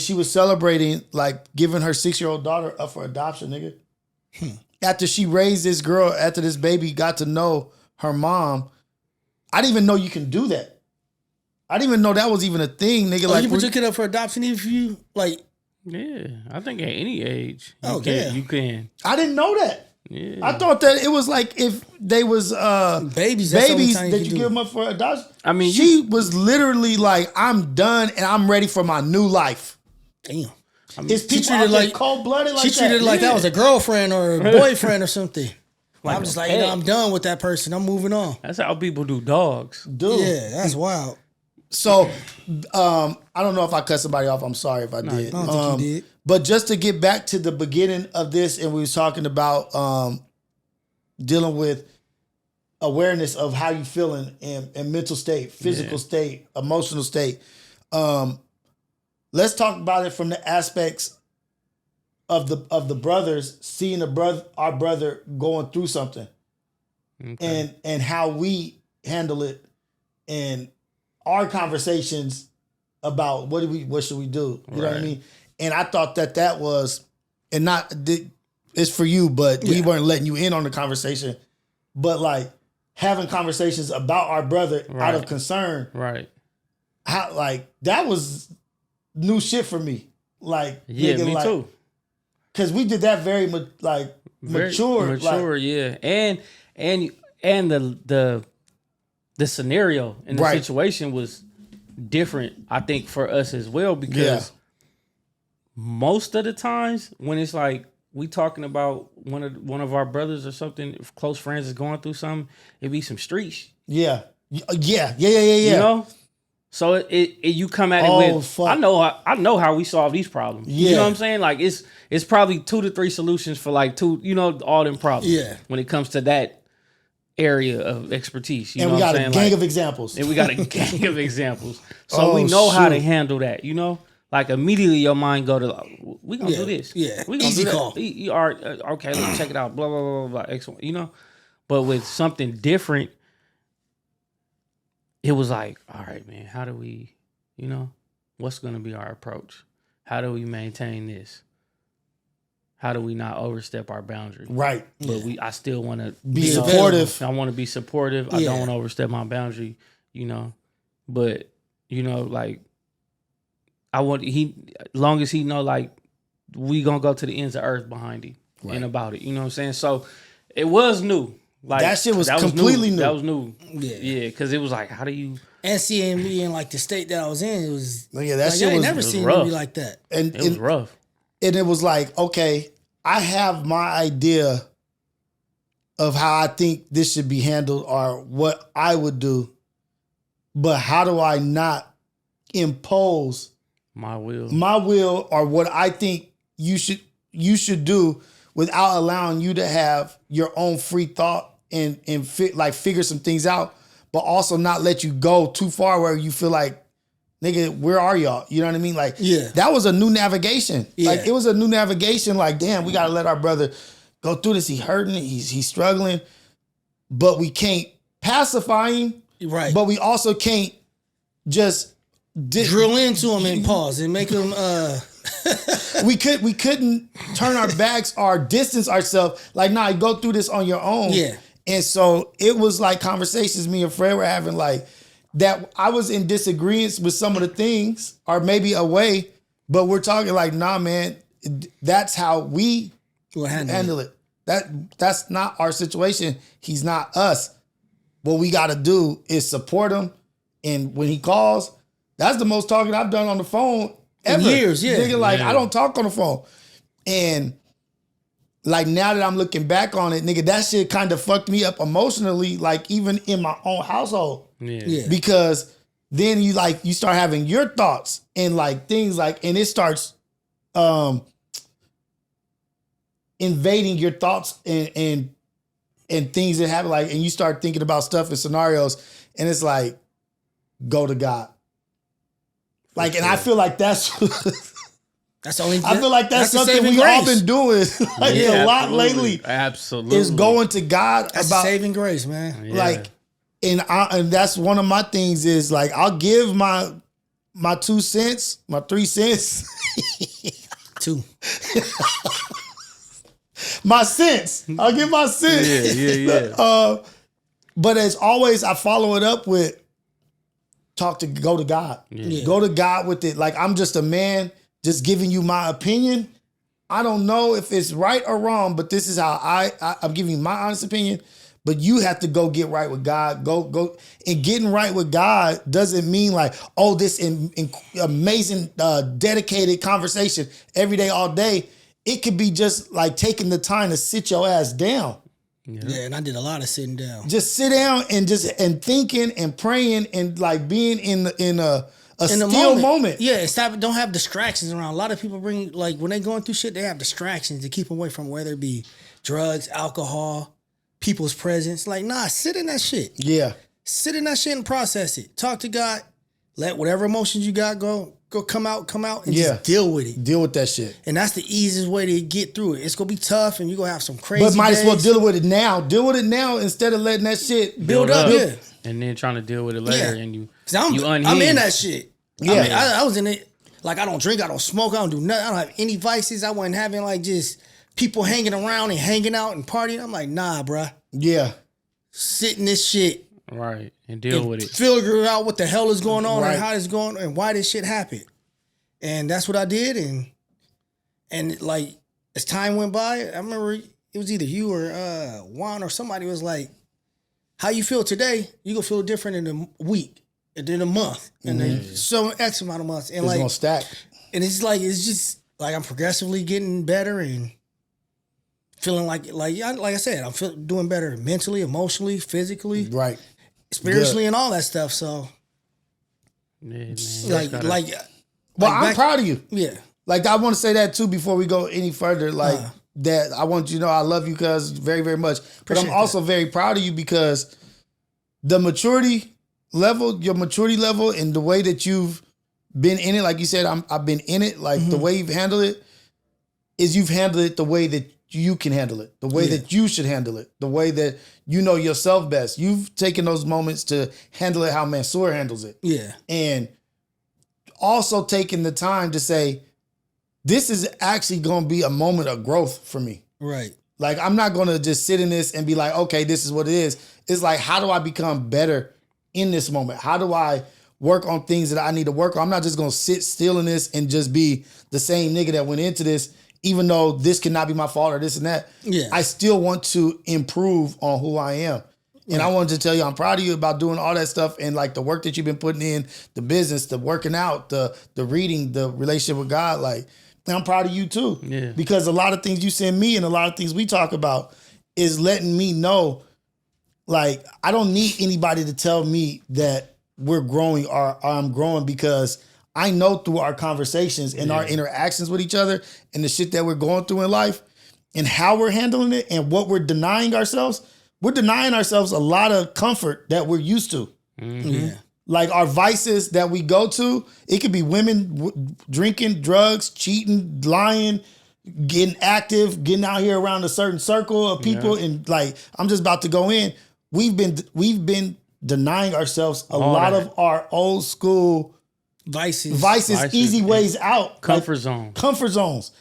she was celebrating, like giving her 6-year-old daughter up for adoption, nigga. After she raised this girl, after this baby got to know her mom, I didn't even know you can do that. I didn't even know that was even a thing, nigga. Like, you put your kid up for adoption if you like. Yeah, I think at any age you can. I didn't know that. Yeah. I thought that it was like if they was babies that you give them up for adoption. I mean, she was literally like, I'm done and I'm ready for my new life. Damn. I mean, is people out there cold-blooded like that? She treated it like that was a girlfriend or a boyfriend or something. Like I'm just like, I'm done with that person. I'm moving on. That's how people do dogs. Yeah, that's wild. So, I don't know if I cut somebody off. I'm sorry if I did. I don't think you did. But just to get back to the beginning of this, and we was talking about dealing with awareness of how you feeling and mental state, physical state, emotional state. Let's talk about it from the aspects of the brothers, seeing our brother going through something, and how we handle it, and our conversations about what should we do? You know what I mean? And I thought that was, and it's for you, but we weren't letting you in on the conversation. But like, having conversations about our brother out of concern. Right. How like that was new shit for me. Like Yeah, me too. Because we did that very mature. Like, yeah, and the scenario and the situation was different. I think for us as well because most of the times when it's like we talking about one of our brothers or something, if close friends is going through something, it be some streets. Yeah. You know. So it you come at it with fuck. I know how we solve these problems. Yeah. You know what I'm saying? Like it's probably 2 to 3 solutions for like all them problems. Yeah. When it comes to that area of expertise. You and know we what got I'm saying? a gang of examples. And we got a gang of examples. So we know how to handle that, Like immediately your mind go to we gonna do this. Yeah. We gonna Easy do call. That. Okay, let's check it out. Blah blah blah blah. Excellent. But with something different, it was like, all right, man, how do we, what's going to be our approach? How do we maintain this? How do we not overstep our boundary? Right. But I still want to be supportive. I want to be supportive. I don't want to overstep my boundary, But, like, long as he know, like, we going to go to the ends of earth behind him and about it. You know what I'm saying? So it was new. Like, that shit was completely new. That was new. Yeah, because it was like, how do you? And seeing me in like the state that I was in, it was that shit was never seen rough. me like that. And it was rough. And it was like, okay, I have my idea of how I think this should be handled or what I would do, but how do I not impose my will or what I think you should do without allowing you to have your own free thought and figure some things out, but also not let you go too far where you feel like, nigga, where are y'all? You know what I mean? Like, that was a new navigation. Yeah. Like, it was a new navigation. Like, damn, we got to let our brother go through this. He hurting. He's struggling. But we can't pacify him. Right. But we also can't just drill into him and pause and make him... we couldn't turn our backs or distance ourselves. Like, nah, go through this on your own. Yeah. And so it was like conversations me and Fred were having, like, that I was in disagreement with some of the things or maybe away, but we're talking like, nah, man, that's how we handle it. That's not our situation. He's not us. What we got to do is support him. And when he calls, that's the most talking I've done on the phone ever. In years, yeah. Nigga, like, I don't talk on the phone. And like, now that I'm looking back on it, nigga, that shit kind of fucked me up emotionally, like, even in my own household. Yeah. Because then you start having your thoughts and like things like, and it starts invading your thoughts and things that happen, like, and you start thinking about stuff and scenarios, and it's like, go to God. Like, and I feel like that's the only. I feel like that's something we all been doing like a lot lately. Absolutely, is going to God that's about saving grace, man. Yeah. Like, and that's one of my things is like, I'll give my 2 cents, my 3 cents, 2, my cents. I'll give my cents. Yeah. But as always, I follow it up with go to God. Yeah. Go to God with it. Like, I'm just a man, just giving you my opinion. I don't know if it's right or wrong, but this is how I'm giving you my honest opinion. But you have to go get right with God. Go. And getting right with God doesn't mean like, oh, this amazing, dedicated conversation every day, all day. It could be just like taking the time to sit your ass down. Yeah, and I did a lot of sitting down. Just sit down and thinking and praying and like being in a still moment. Yeah, and don't have distractions around. A lot of people bring, like, when they going through shit, they have distractions to keep them away from, whether it be drugs, alcohol, people's presence. Like, nah, sit in that shit. Yeah. Sit in that shit and process it. Talk to God. Let whatever emotions you got go come out, and just deal with it. Deal with that shit. And that's the easiest way to get through it. It's gonna be tough, and you're gonna have some crazy But might days. as well deal with it now. Deal with it now instead of letting that shit build up. Yeah. And then trying to deal with it later, and you unhinged. I'm in that shit. Yeah. I mean, I was in it. Like, I don't drink, I don't smoke, I don't do nothing. I don't have any vices. I wasn't having like just people hanging around and hanging out and partying. I'm like, nah, bruh. Yeah. sit in this shit. Right. And deal with it. Figure out what the hell is going on Right. and how it's going and why this shit happened. And that's what I did. And like, as time went by, I remember it was either you or Juan or somebody was like, how you feel today, you gonna feel different in a week and then a month. And then so X amount of months. And It's like, gonna stack. and it's just like I'm progressively getting better and feeling like I said, I'm doing better mentally, emotionally, physically, Right. spiritually, Good. and all that stuff. So, Yeah, man. Well, I'm proud of you. Yeah, Like, I want to say that too before we go any further. Like, that I want you to know I love you, cuz, very, very much. But I'm Appreciate also very proud of you because the maturity level, your maturity level, and the way that you've been in it, like you said, I've been in it. Like, the way you've handled it is you've handled it the way that you can handle it, the way that you should handle it, the way that you know yourself best. You've taken those moments to handle it how Mansoor handles it. yeah, And also taking the time to say, this is actually going to be a moment of growth for me. right, Like, I'm not going to just sit in this and be like, okay, this is what it is. It's like, how do I become better in this moment? How do I work on things that I need to work on? I'm not just going to sit still in this and just be the same nigga that went into this, even though this cannot be my fault or this and that. Yeah. I still want to improve on who I am. And I wanted to tell you, I'm proud of you about doing all that stuff and like the work that you've been putting in, the business, the working out, the reading, the relationship with God. Like, and I'm proud of you too. Yeah. Because a lot of things you send me and a lot of things we talk about is letting me know, like, I don't need anybody to tell me that we're growing or I'm growing, because I know through our conversations and our interactions with each other and the shit that we're going through in life and how we're handling it and what we're denying ourselves. We're denying ourselves a lot of comfort that we're used to. yeah, Like, our vices that we go to, it could be women drinking, drugs, cheating, lying, getting active, getting out here around a certain circle of people. And like, I'm just about to go in. We've been denying ourselves a lot of our old school vices, easy ways out. Comfort zone. Comfort zones.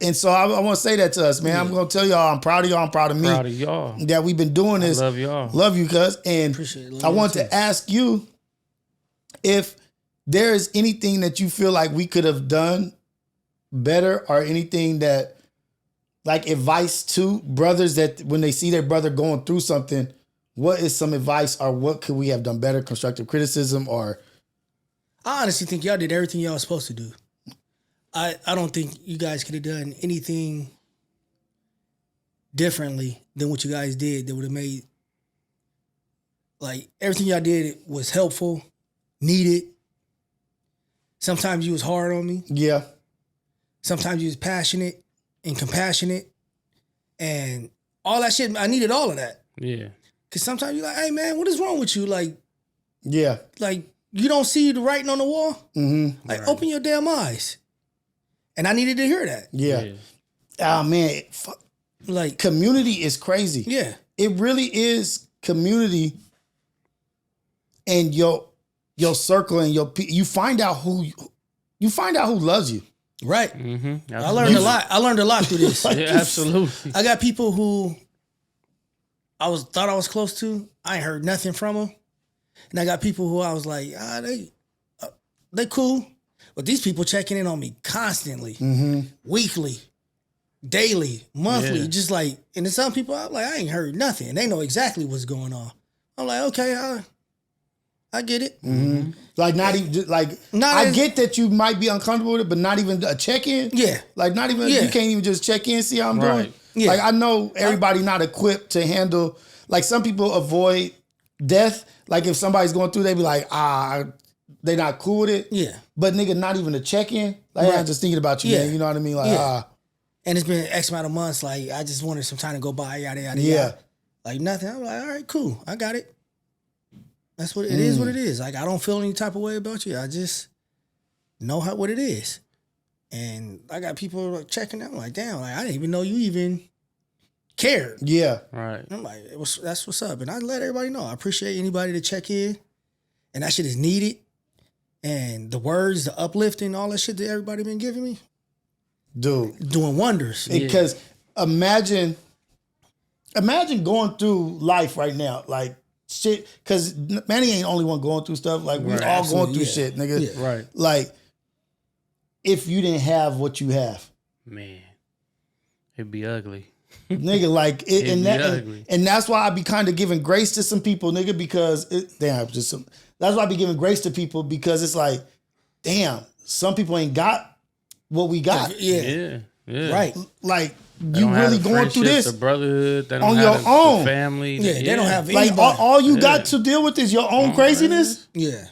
And so I want to say that to us, man. I'm going to tell y'all, I'm proud of y'all. I'm proud of me. Proud of y'all. That we've been doing this. Love y'all. Love you, cuz. And Appreciate it. Love I you want too. to ask you if there is anything that you feel like we could have done better, or anything that, like, advice to brothers that when they see their brother going through something, what is some advice, or what could we have done better? Constructive criticism, or I honestly think y'all did everything y'all was supposed to do. I don't think you guys could have done anything differently than what you guys did that would have made, like, everything y'all did was helpful, needed. Sometimes you was hard on me. yeah, Sometimes you was passionate and compassionate. And all that shit, I needed all of that. Yeah. Cause sometimes you're like, hey man, what is wrong with you? Like you don't see the writing on the wall? mm-hmm. Like, open your damn eyes. And I needed to hear that. yeah. Oh man, Like, community is crazy. yeah. It really is community, and your circle and you find out who loves you. Right. Mm-hmm. I learned a lot. I learned a lot through this. Yeah, absolutely. I got people who thought I was close to. I ain't heard nothing from them. And I got people who I was like, they cool. But these people checking in on me constantly, weekly, daily, monthly, Yeah. just like, and then some people, I'm like, I ain't heard nothing. And they know exactly what's going on. I'm like, okay, I get it. Like, not even like, Not I as- get that you might be uncomfortable with it, but not even a check-in. Yeah. Like, not even, Yeah. you can't even just check in, see how I'm doing. Right. Yeah. Like, I know everybody not equipped to handle, like, some people avoid death. Like, if somebody's going through, they be like, they not cool with it. Yeah. But nigga, not even a check-in. Like, Right. I'm just thinking about you, Yeah. man. You know what I mean? Like, Yeah. And it's been X amount of months. Like, I just wanted some time to go by, yada, yada, yeah. yada. Like, nothing. I'm like, all right, cool. I got it. That's what it is. What it is. Like, I don't feel any type of way about you. I just know what it is. And I got people checking out. I'm like, damn, like, I didn't even know you even cared. Yeah. Right. And I'm like, that's what's up. And I let everybody know. I appreciate anybody to check in. And that shit is needed. And the words, the uplifting, all that shit that everybody been giving me, Dude. doing wonders. Because imagine imagine going through life right now, like shit, because Manny ain't the only one going through stuff. Like, we all going through shit, nigga. Yeah. Right. Like, if you didn't have what you have, Man, it'd be ugly. nigga, like, ugly. and that's why I be kind of giving grace to some people, nigga, because that's why I be giving grace to people, because it's like, damn, some people ain't got what we got. Yeah. Right. Like, They you don't have really the going through friendships, this the brotherhood, they don't on have your the own. family. Yeah, they don't have like anybody. all you got to deal with is your own craziness. Yeah.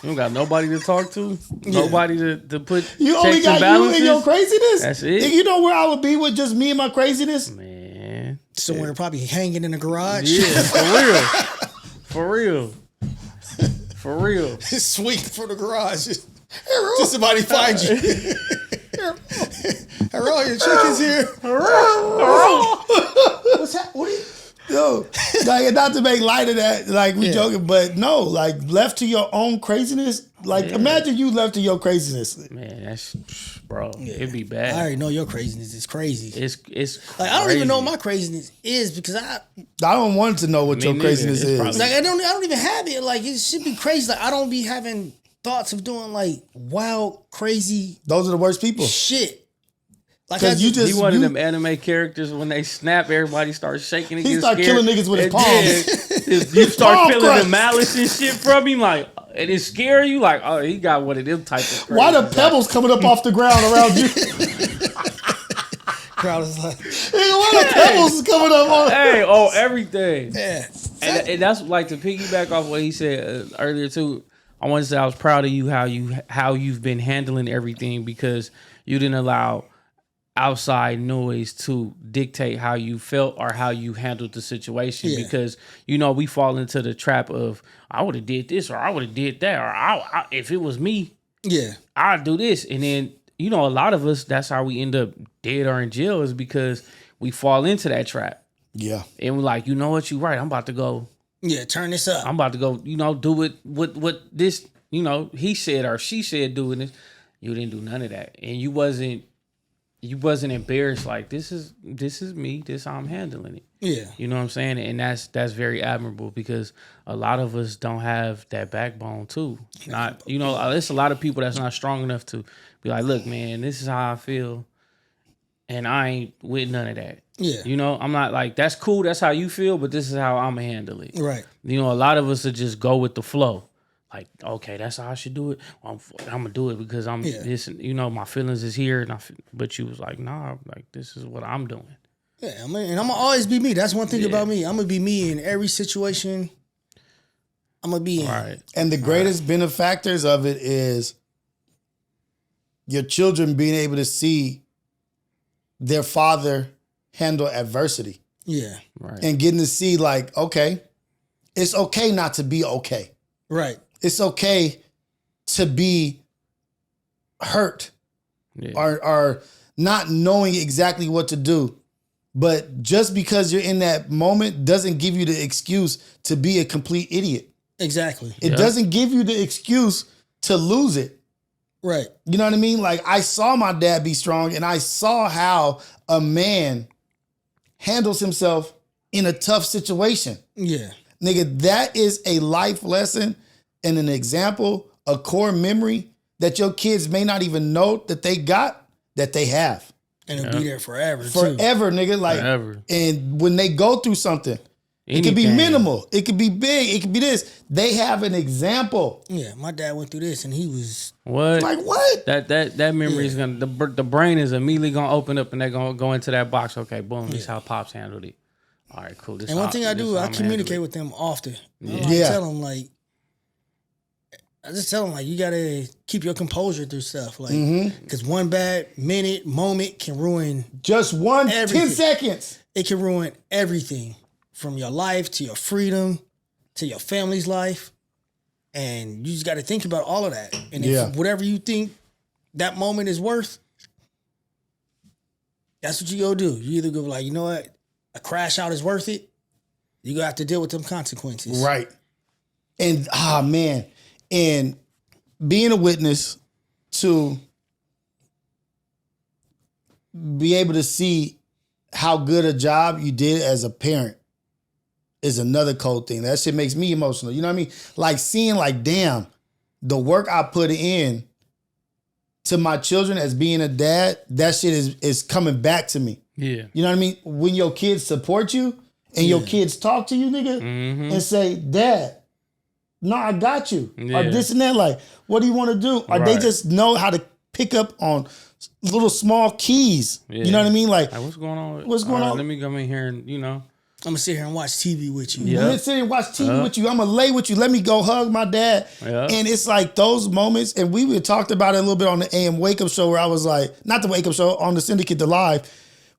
You don't got nobody to talk to, nobody to put You checks only and got you balances. and your craziness. That's it. Nigga, you know where I would be with just me and my craziness? Man, Somewhere probably hanging in the garage. yeah, for real. Swing from the garage. Did somebody find you? Harold, your chickens here. What's that? What are you? Yo, like, not to make light of that, like, we joking, but no, like, left to your own craziness. Like, imagine you left to your craziness. Man, that's bro. It'd be bad. I already know your craziness is crazy. It's Like, I don't even know what my craziness is, because I don't want to know what your neither. craziness It's is. probably- like I don't even have it. Like, it should be crazy. Like, I don't be having thoughts of doing like wild, crazy Those are the worst people. shit. Like, Because you just He one of them anime characters, when they snap, everybody starts shaking. He start killing niggas with his palms. You start Palm feeling crush. the malice and shit from him, like, and it scare you, like, oh, he got one of them type of. Why the crazies, pebbles coming up off the ground around you? crowd is like, Nigga, why the pebbles is coming up on? Hey, everything. yeah, And that's like, to piggyback off what he said earlier too. I want to say I was proud of you how you've been handling everything, because you didn't allow outside noise to dictate how you felt or how you handled the situation. Yeah. Because we fall into the trap of, I would have did this, or I would have did that, or I if it was me, yeah, I'd do this. And then a lot of us, that's how we end up dead or in jail, is because we fall into that trap. Yeah. And we're like, you know what, you're right, I'm about to go turn this up. I'm about to go, do it what this, he said or she said doing this. You didn't do none of that. And you wasn't embarrassed, like, this is me, this how I'm handling it. Yeah, You know what I'm saying? And that's very admirable, because a lot of us don't have that backbone too. Not, there's a lot of people that's not strong enough to be like, look, man, this is how I feel, and I ain't with none of that. yeah, I'm not like, that's cool, that's how you feel, but this is how I'm gonna handle it. right. A lot of us will just go with the flow. Like, okay, that's how I should do it. I'm gonna do it because I'm this. My feelings is here, but you was like, nah, like, this is what I'm doing. Yeah, and I'm gonna always be me. That's one thing about me. I'm gonna be me in every situation. I'm gonna be in. Right. And the greatest benefactors of it is your children being able to see their father handle adversity. Yeah, Right. And getting to see, like, okay, it's okay not to be okay. right. It's okay to be hurt Yeah. or not knowing exactly what to do. But just because you're in that moment doesn't give you the excuse to be a complete idiot. Exactly. It doesn't give you the excuse to lose it. Right. You know what I mean? Like, I saw my dad be strong, and I saw how a man handles himself in a tough situation. Yeah. Nigga, that is a life lesson and an example, a core memory that your kids may not even know that they got, that they have. And it'll be there forever. Forever, nigga. Like, Forever. and when they go through something, it could be Anything. minimal, it could be big, it could be this. They have an example. Yeah, my dad went through this and he was What? Like, what? That memory is gonna, the brain is immediately gonna open up, and they're gonna go into that box. Okay, boom. This is how Pops handled it. All right, cool. This and one how- thing I this do, how I I'm communicate handling with them often. Yeah. I tell them like, you gotta keep your composure through stuff. Like, because one bad moment can ruin, Just one Everything. 10 seconds. it can ruin everything from your life to your freedom to your family's life. And you just got to think about all of that. And if whatever you think that moment is worth, that's what you go do. You either go like, you know what, a crash out is worth it. You gonna have to deal with them consequences. Right. And man, and being a witness to be able to see how good a job you did as a parent is another cold thing. That shit makes me emotional. You know what I mean? Like seeing like, damn, the work I put in to my children as being a dad, that shit is coming back to me. Yeah. You know what I mean? When your kids support you and your kids talk to you, nigga, and say, Dad, no, I got you. Or this and that. Like, what do you want to do? Or they just know how to pick up on little small keys. Yeah. You know what I mean? Like what's going on? What's going on? Let me come in here and, I'm gonna sit here and watch TV with you. Yeah. I'm gonna sit here and watch TV with you. I'm gonna lay with you. Let me go hug my dad. Yeah. And it's like those moments, and we talked about it a little bit on the AM Wake Up Show where I was like, not the Wake Up Show, on the Syndicate, the Live,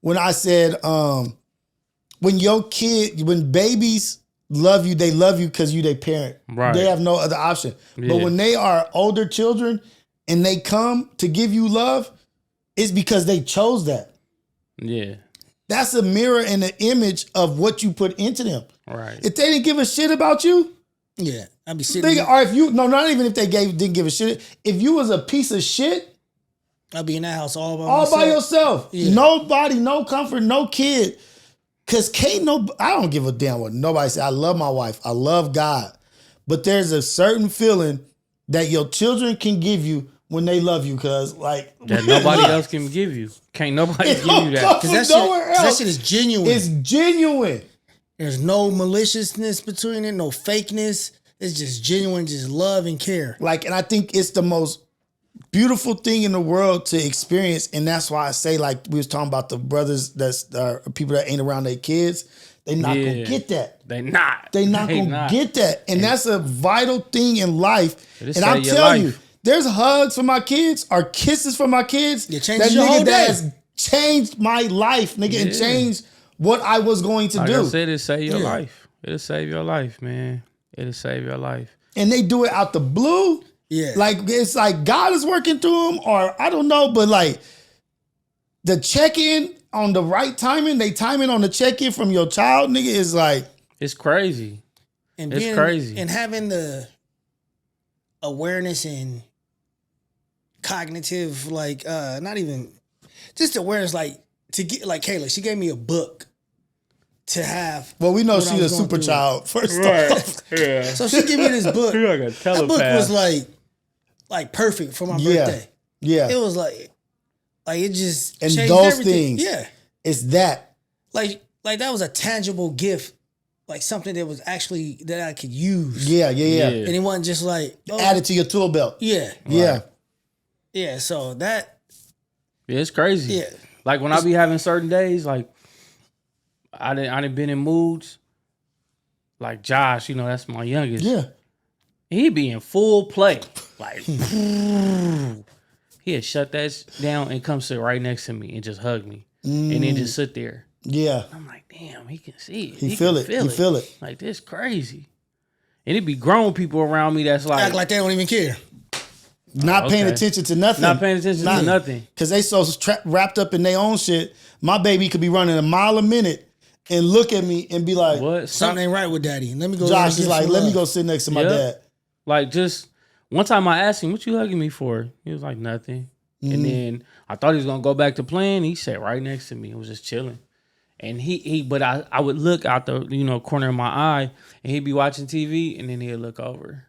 when I said, when babies love you, they love you because you their parent. Right. They have no other option. Yeah. But when they are older children and they come to give you love, it's because they chose that. Yeah. That's a mirror and an image of what you put into them. Right. If they didn't give a shit about you, yeah, I'd be sitting. Or if you, no, not even if they didn't give a shit. If you was a piece of shit, I'd be in that house all myself. By yourself. Yeah. Nobody, no comfort, no kid. Cause I don't give a damn what nobody says. I love my wife. I love God. But there's a certain feeling that your children can give you when they love you, cause like that nobody else can give you. Can't nobody give you that. Cause that shit is genuine. It's genuine. There's no maliciousness between it, no fakeness. It's just genuine, just love and care. Like, and I think it's the most beautiful thing in the world to experience, and that's why I say, like we was talking about the brothers that's people that ain't around their kids. They not gonna get that. They not gonna get that, and that's a vital thing in life. And I'm telling you. There's hugs for my kids or kisses for my kids. That nigga that has changed my life, nigga, and changed what I was going to do. Like I said, it'll save your life. It'll save your life, man. It'll save your life. And they do it out the blue. Yeah. Like, it's like God is working through them, or I don't know, but like the check-in on the right timing, they timing on the check-in from your child, nigga, is like. It's crazy. And it's crazy. And having the awareness and cognitive, like not even just awareness, like to get, like Kayla, she gave me a book to have. Well, we know she's a super child first off. Yeah. So she gave me this book. You're like a telepath. That book was like perfect for my birthday. Yeah. It was like it just and changed those everything. things. Yeah. It's that. Like that was a tangible gift. Like something that was actually that I could use. Yeah. And it wasn't just like add it to your tool belt. Yeah. Yeah. Yeah. So that. Yeah, it's crazy. Yeah. Like when I be having certain days, like I done been in moods. Like Josh, that's my youngest. Yeah. He be in full play. Like he'd shut that down and come sit right next to me and just hug me. And then just sit there. Yeah. I'm like, damn, he can see it. He feel it. Like, this crazy. And it be grown people around me that's like. Act like they don't even care. Not paying attention to nothing. Not paying attention to nothing. Because they so wrapped up in their own shit. My baby could be running a mile a minute and look at me and be like, what? Something ain't right with daddy. Let me go. Josh is like, let me go sit next to my dad. Like, just one time I asked him, what you hugging me for? He was like, nothing. And then I thought he was going to go back to playing. He sat right next to me. He was just chilling. And but I would look out the, corner of my eye and he'd be watching TV and then he'd look over.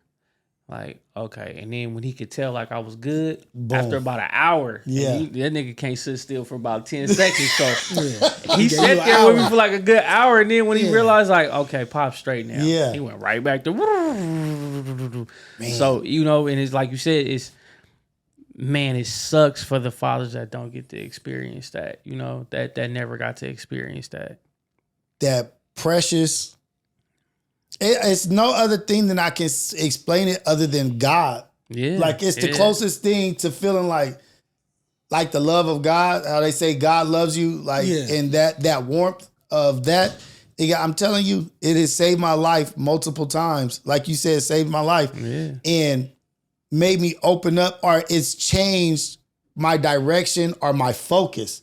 Like, okay. And then when he could tell like I was good, after about an hour, that nigga can't sit still for about 10 seconds. So he sat there with me for like a good hour. And then when he realized like, okay, Pop straight now. Yeah. He went right back to. Man. So, and it's like you said, it sucks for the fathers that don't get to experience that, that never got to experience that. That precious. It's no other thing than I can explain it other than God. Yeah. Like it's the closest thing to feeling like the love of God, how they say God loves you, and that warmth of that. I'm telling you, it has saved my life multiple times. Like you said, saved my life. Yeah. And made me open up, or it's changed my direction or my focus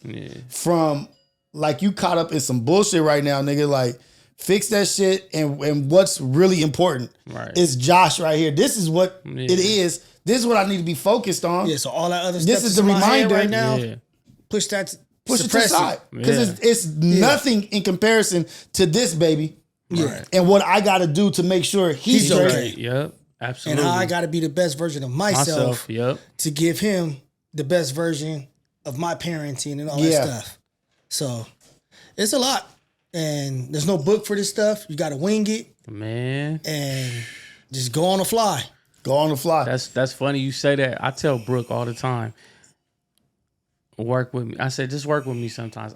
from like you caught up in some bullshit right now, nigga. Like fix that shit and what's really important is Josh right here. This is what it is. This is what I need to be focused on. Yeah. So all that other stuff. This is the reminder right now. Push that push it to the suppress side because it's nothing in comparison to this baby. Yeah. And what I got to do to make sure he's okay. straight. Yep. Absolutely. And how I got to be the best version of myself Yep. to give him the best version of my parenting and all that stuff. So it's a lot. And there's no book for this stuff. You got to wing it. Man. And just go on the fly. Go on the fly. That's funny you say that. I tell Brooke all the time, work with me. I said, just work with me sometimes.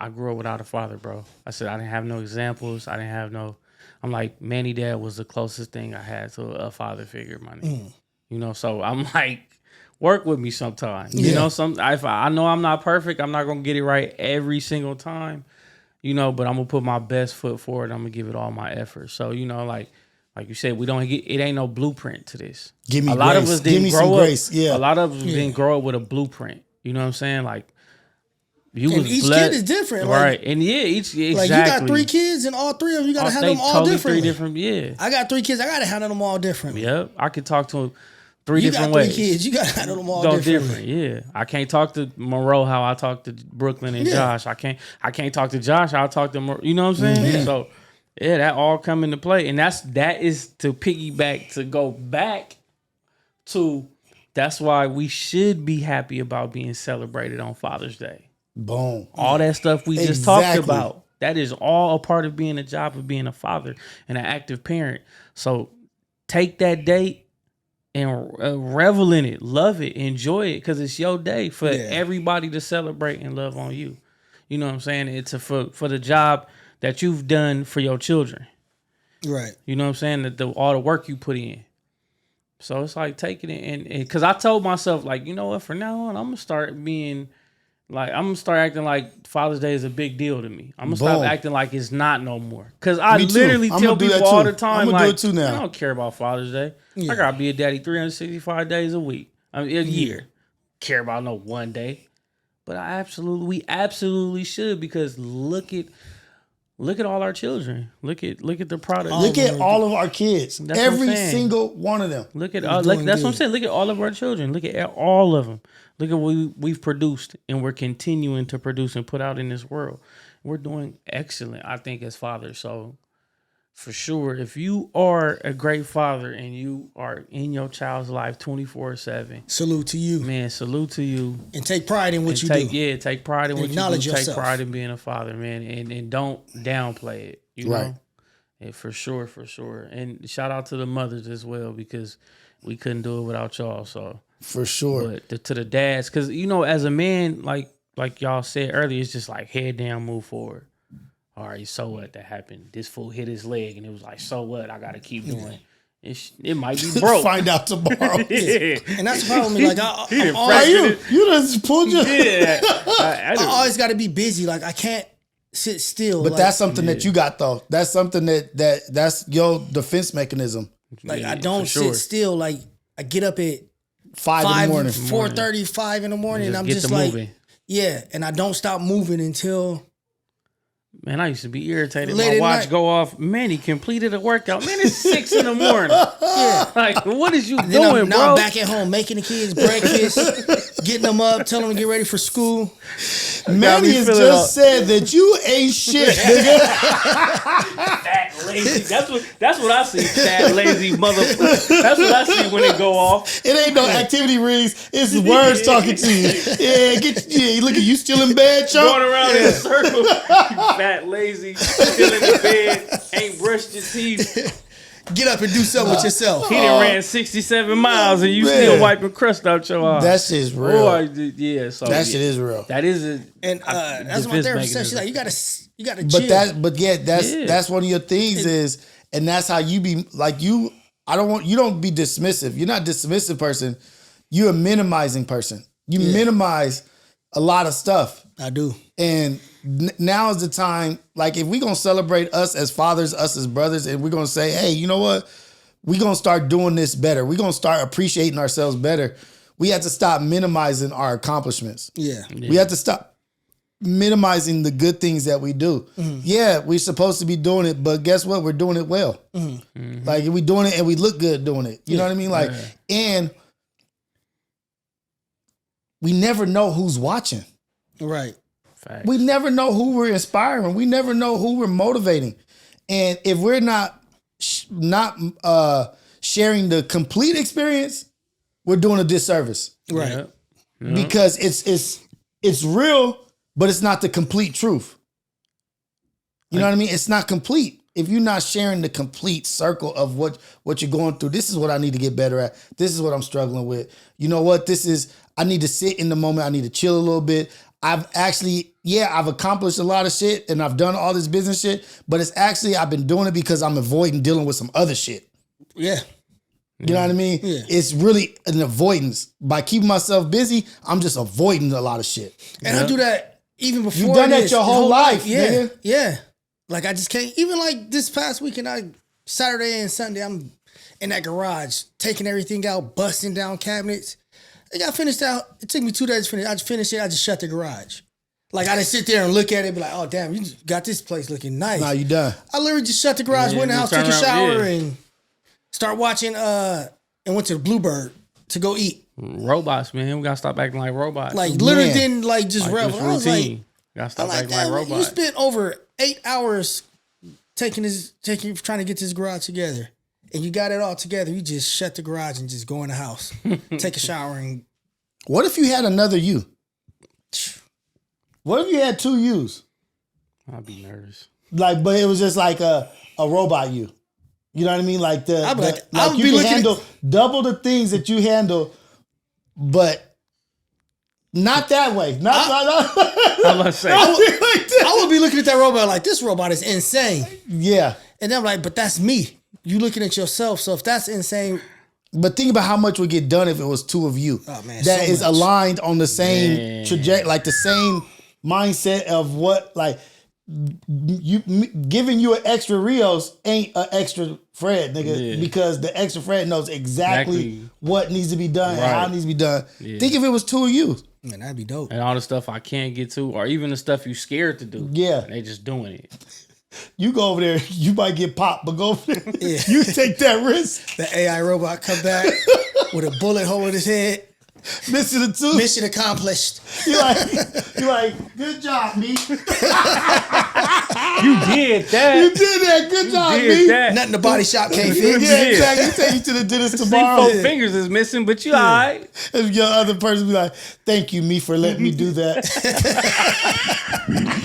I grew up without a father, bro. I said, I didn't have no examples. I'm like, Manny Dad was the closest thing I had to a father figure, my nigga. You know, so I'm like, work with me sometime. You know, if I know I'm not perfect, I'm not going to get it right every single time, you know, but I'm going to put my best foot forward. I'm going to give it all my effort. So, you know, like you said, it ain't no blueprint to this. Give me a lot grace. of us Give didn't me grow some up. grace. Yeah. A lot of us didn't grow up with a blueprint. You know what I'm saying? Like, And each kid is different. Right. Like, And exactly. Like, you got 3 kids and all 3 of them, you got to handle them all totally differently. 3 different, yeah. I got 3 kids. I got to handle them all differently. Yep. I could talk to them 3 You different got 3 ways. kids. You got to handle them all Go differently. different, yeah. I can't talk to Monroe how I talk to Brooklyn and Josh. I can't talk to Josh how I talk to Monroe. You know what I'm saying? Mm-hmm. So, yeah, that all come into play. And that is to piggyback, to go back to, that's why we should be happy about being celebrated on Father's Day. Boom. All that stuff we just talked about. That is all a part of being a job of being a father and an active parent. So take that date and revel in it, love it, enjoy it, because it's your day for everybody to celebrate and love on you. You know what I'm saying? It's for the job that you've done for your children. Right. You know what I'm saying? All the work you put in. So it's like taking it and because I told myself, like, you know what, from now on, I'm gonna start acting like Father's Day is a big deal to me. I'm gonna stop acting like it's not no more. Cause I literally tell people all the time, I'm gonna like, do it too now. I don't care about Father's Day. I gotta be a daddy 365 days a week. I mean, a year. Care about no one day. But we absolutely should, because look at all our children. Look at the product. Look at all of our kids. That's what I'm Every saying. single one of them. Look at that's what I'm saying. Look at all of our children. Look at all of them. Look at what we've produced, and we're continuing to produce and put out in this world. We're doing excellent, I think, as fathers. So, for sure, if you are a great father and you are in your child's life 24/7, salute to you, man. Salute to you, and take pride in what you do. Yeah, take pride in what you do. Yourself. Take pride in being a father, man, and don't downplay it. You know, yeah, for sure. And shout out to the mothers as well, because we couldn't do it without y'all. So. For sure. But to the dads, because, you know, as a man, like y'all said earlier, it's just like head down, move forward. All right, so what? That happened. This fool hit his leg, and it was like, so what? I got to keep doing it. It might be broke. Find out tomorrow. Yeah. And that's the problem. Like, you just pulled your... Yeah. I always got to be busy. Like, I can't sit still. But that's something that you got, though. That's something that's your defense mechanism. Like, I don't sit still. Like, I get up at 5 in the morning. 4:30, 5 in the morning. And I'm just like, moving. Yeah. And I don't stop moving until... Man, I used to be irritated. My watch go off. Man, he completed a workout. Man, it's 6 in the morning. Yeah. Like, what is you doing, now bro? I'm back at home making the kids breakfast, getting them up, telling them to get ready for school. Manny has just said that you ain't shit, nigga. Fat, lazy. That's what I see. Fat, lazy motherfucker. That's what I see when it go off. It ain't no activity rings. It's words talking to you. Yeah, look at you still in bed, chump. Going around in a circle. Fat, lazy, still in the bed, ain't brushed your teeth. Get up and do something with yourself. He done ran 67 miles and you still wiping crust out your eyes. That shit's real. Yeah, so that shit is real. That is that's what my therapist said. She's like, you gotta chill. That's one of your things and that's how you be like you. You don't be dismissive. You're not a dismissive person. You're a minimizing person. You minimize a lot of stuff. I do. And now is the time, like, if we're going to celebrate us as fathers, us as brothers, and we're going to say, hey, you know what? We're going to start doing this better. We're going to start appreciating ourselves better. We have to stop minimizing our accomplishments. Yeah. We have to stop minimizing the good things that we do. Mm-hmm. Yeah, we're supposed to be doing it, but guess what? We're doing it well. Mm-hmm. Mm-hmm. Like, we're doing it and we look good doing it. You know what I mean? Like, and we never know who's watching. Right. Facts. We never know who we're inspiring. We never know who we're motivating. And if we're not sharing the complete experience, we're doing a disservice. Right. Yep. Because it's real, but it's not the complete truth. You know what I mean? It's not complete. If you're not sharing the complete circle of what you're going through, this is what I need to get better at. This is what I'm struggling with. You know what? I need to sit in the moment. I need to chill a little bit. I've accomplished a lot of shit and I've done all this business shit, but it's actually, I've been doing it because I'm avoiding dealing with some other shit. Yeah. You know what I mean? Yeah. It's really an avoidance. By keeping myself busy, I'm just avoiding a lot of shit. And I do that even before. You've done that your whole life, yeah, nigga. Yeah. Like I just can't, even like this past weekend, Saturday and Sunday, I'm in that garage, taking everything out, busting down cabinets. I got finished out. It took me 2 days to finish. I just finished it. I just shut the garage. Like I didn't sit there and look at it and be like, oh damn, you got this place looking nice. Nah, you done. I literally just shut the garage, went in the house, took a shower, and start watching and went to the Bluebird to go eat. Robots, man. We gotta stop acting like robots. Like literally didn't like just Like revel. this I was like, routine. Gotta stop acting like damn, robots. you spent over 8 hours trying to get this garage together. And you got it all together. You just shut the garage and just go in the house, take a shower, and What if you had another you? What if you had 2 yous? I'd be nervous. Like, but it was just like a robot you. You know what I mean? Like you can handle double the things that you handle, but not that way. I'm gonna say. I would be looking at that robot like, this robot is insane. Yeah. And then I'm like, but that's me. You looking at yourself. So if that's insane. But think about how much would get done if it was 2 of you. Oh, man, that so is much. aligned on the same trajectory, like the same mindset of what, like, giving you an extra Rios ain't an extra Fred, nigga, because the extra Fred knows exactly what needs to be done and how it needs to be done. Yeah. Think if it was 2 of you. Man, that'd be dope. And all the stuff I can't get to, or even the stuff you scared to do. Yeah. And they just doing it. You go over there, you might get popped, but go over there. Yeah. You take that risk. The AI robot come back with a bullet hole in his head. Mission accomplished. You like, good job, me. You did that. You did that. Good job, did me. That. Nothing the body shop can't fix. Yeah, exactly. Take you to the dentist tomorrow. 4 fingers is missing, but you all right. And your other person be like, thank you, me, for letting me do that.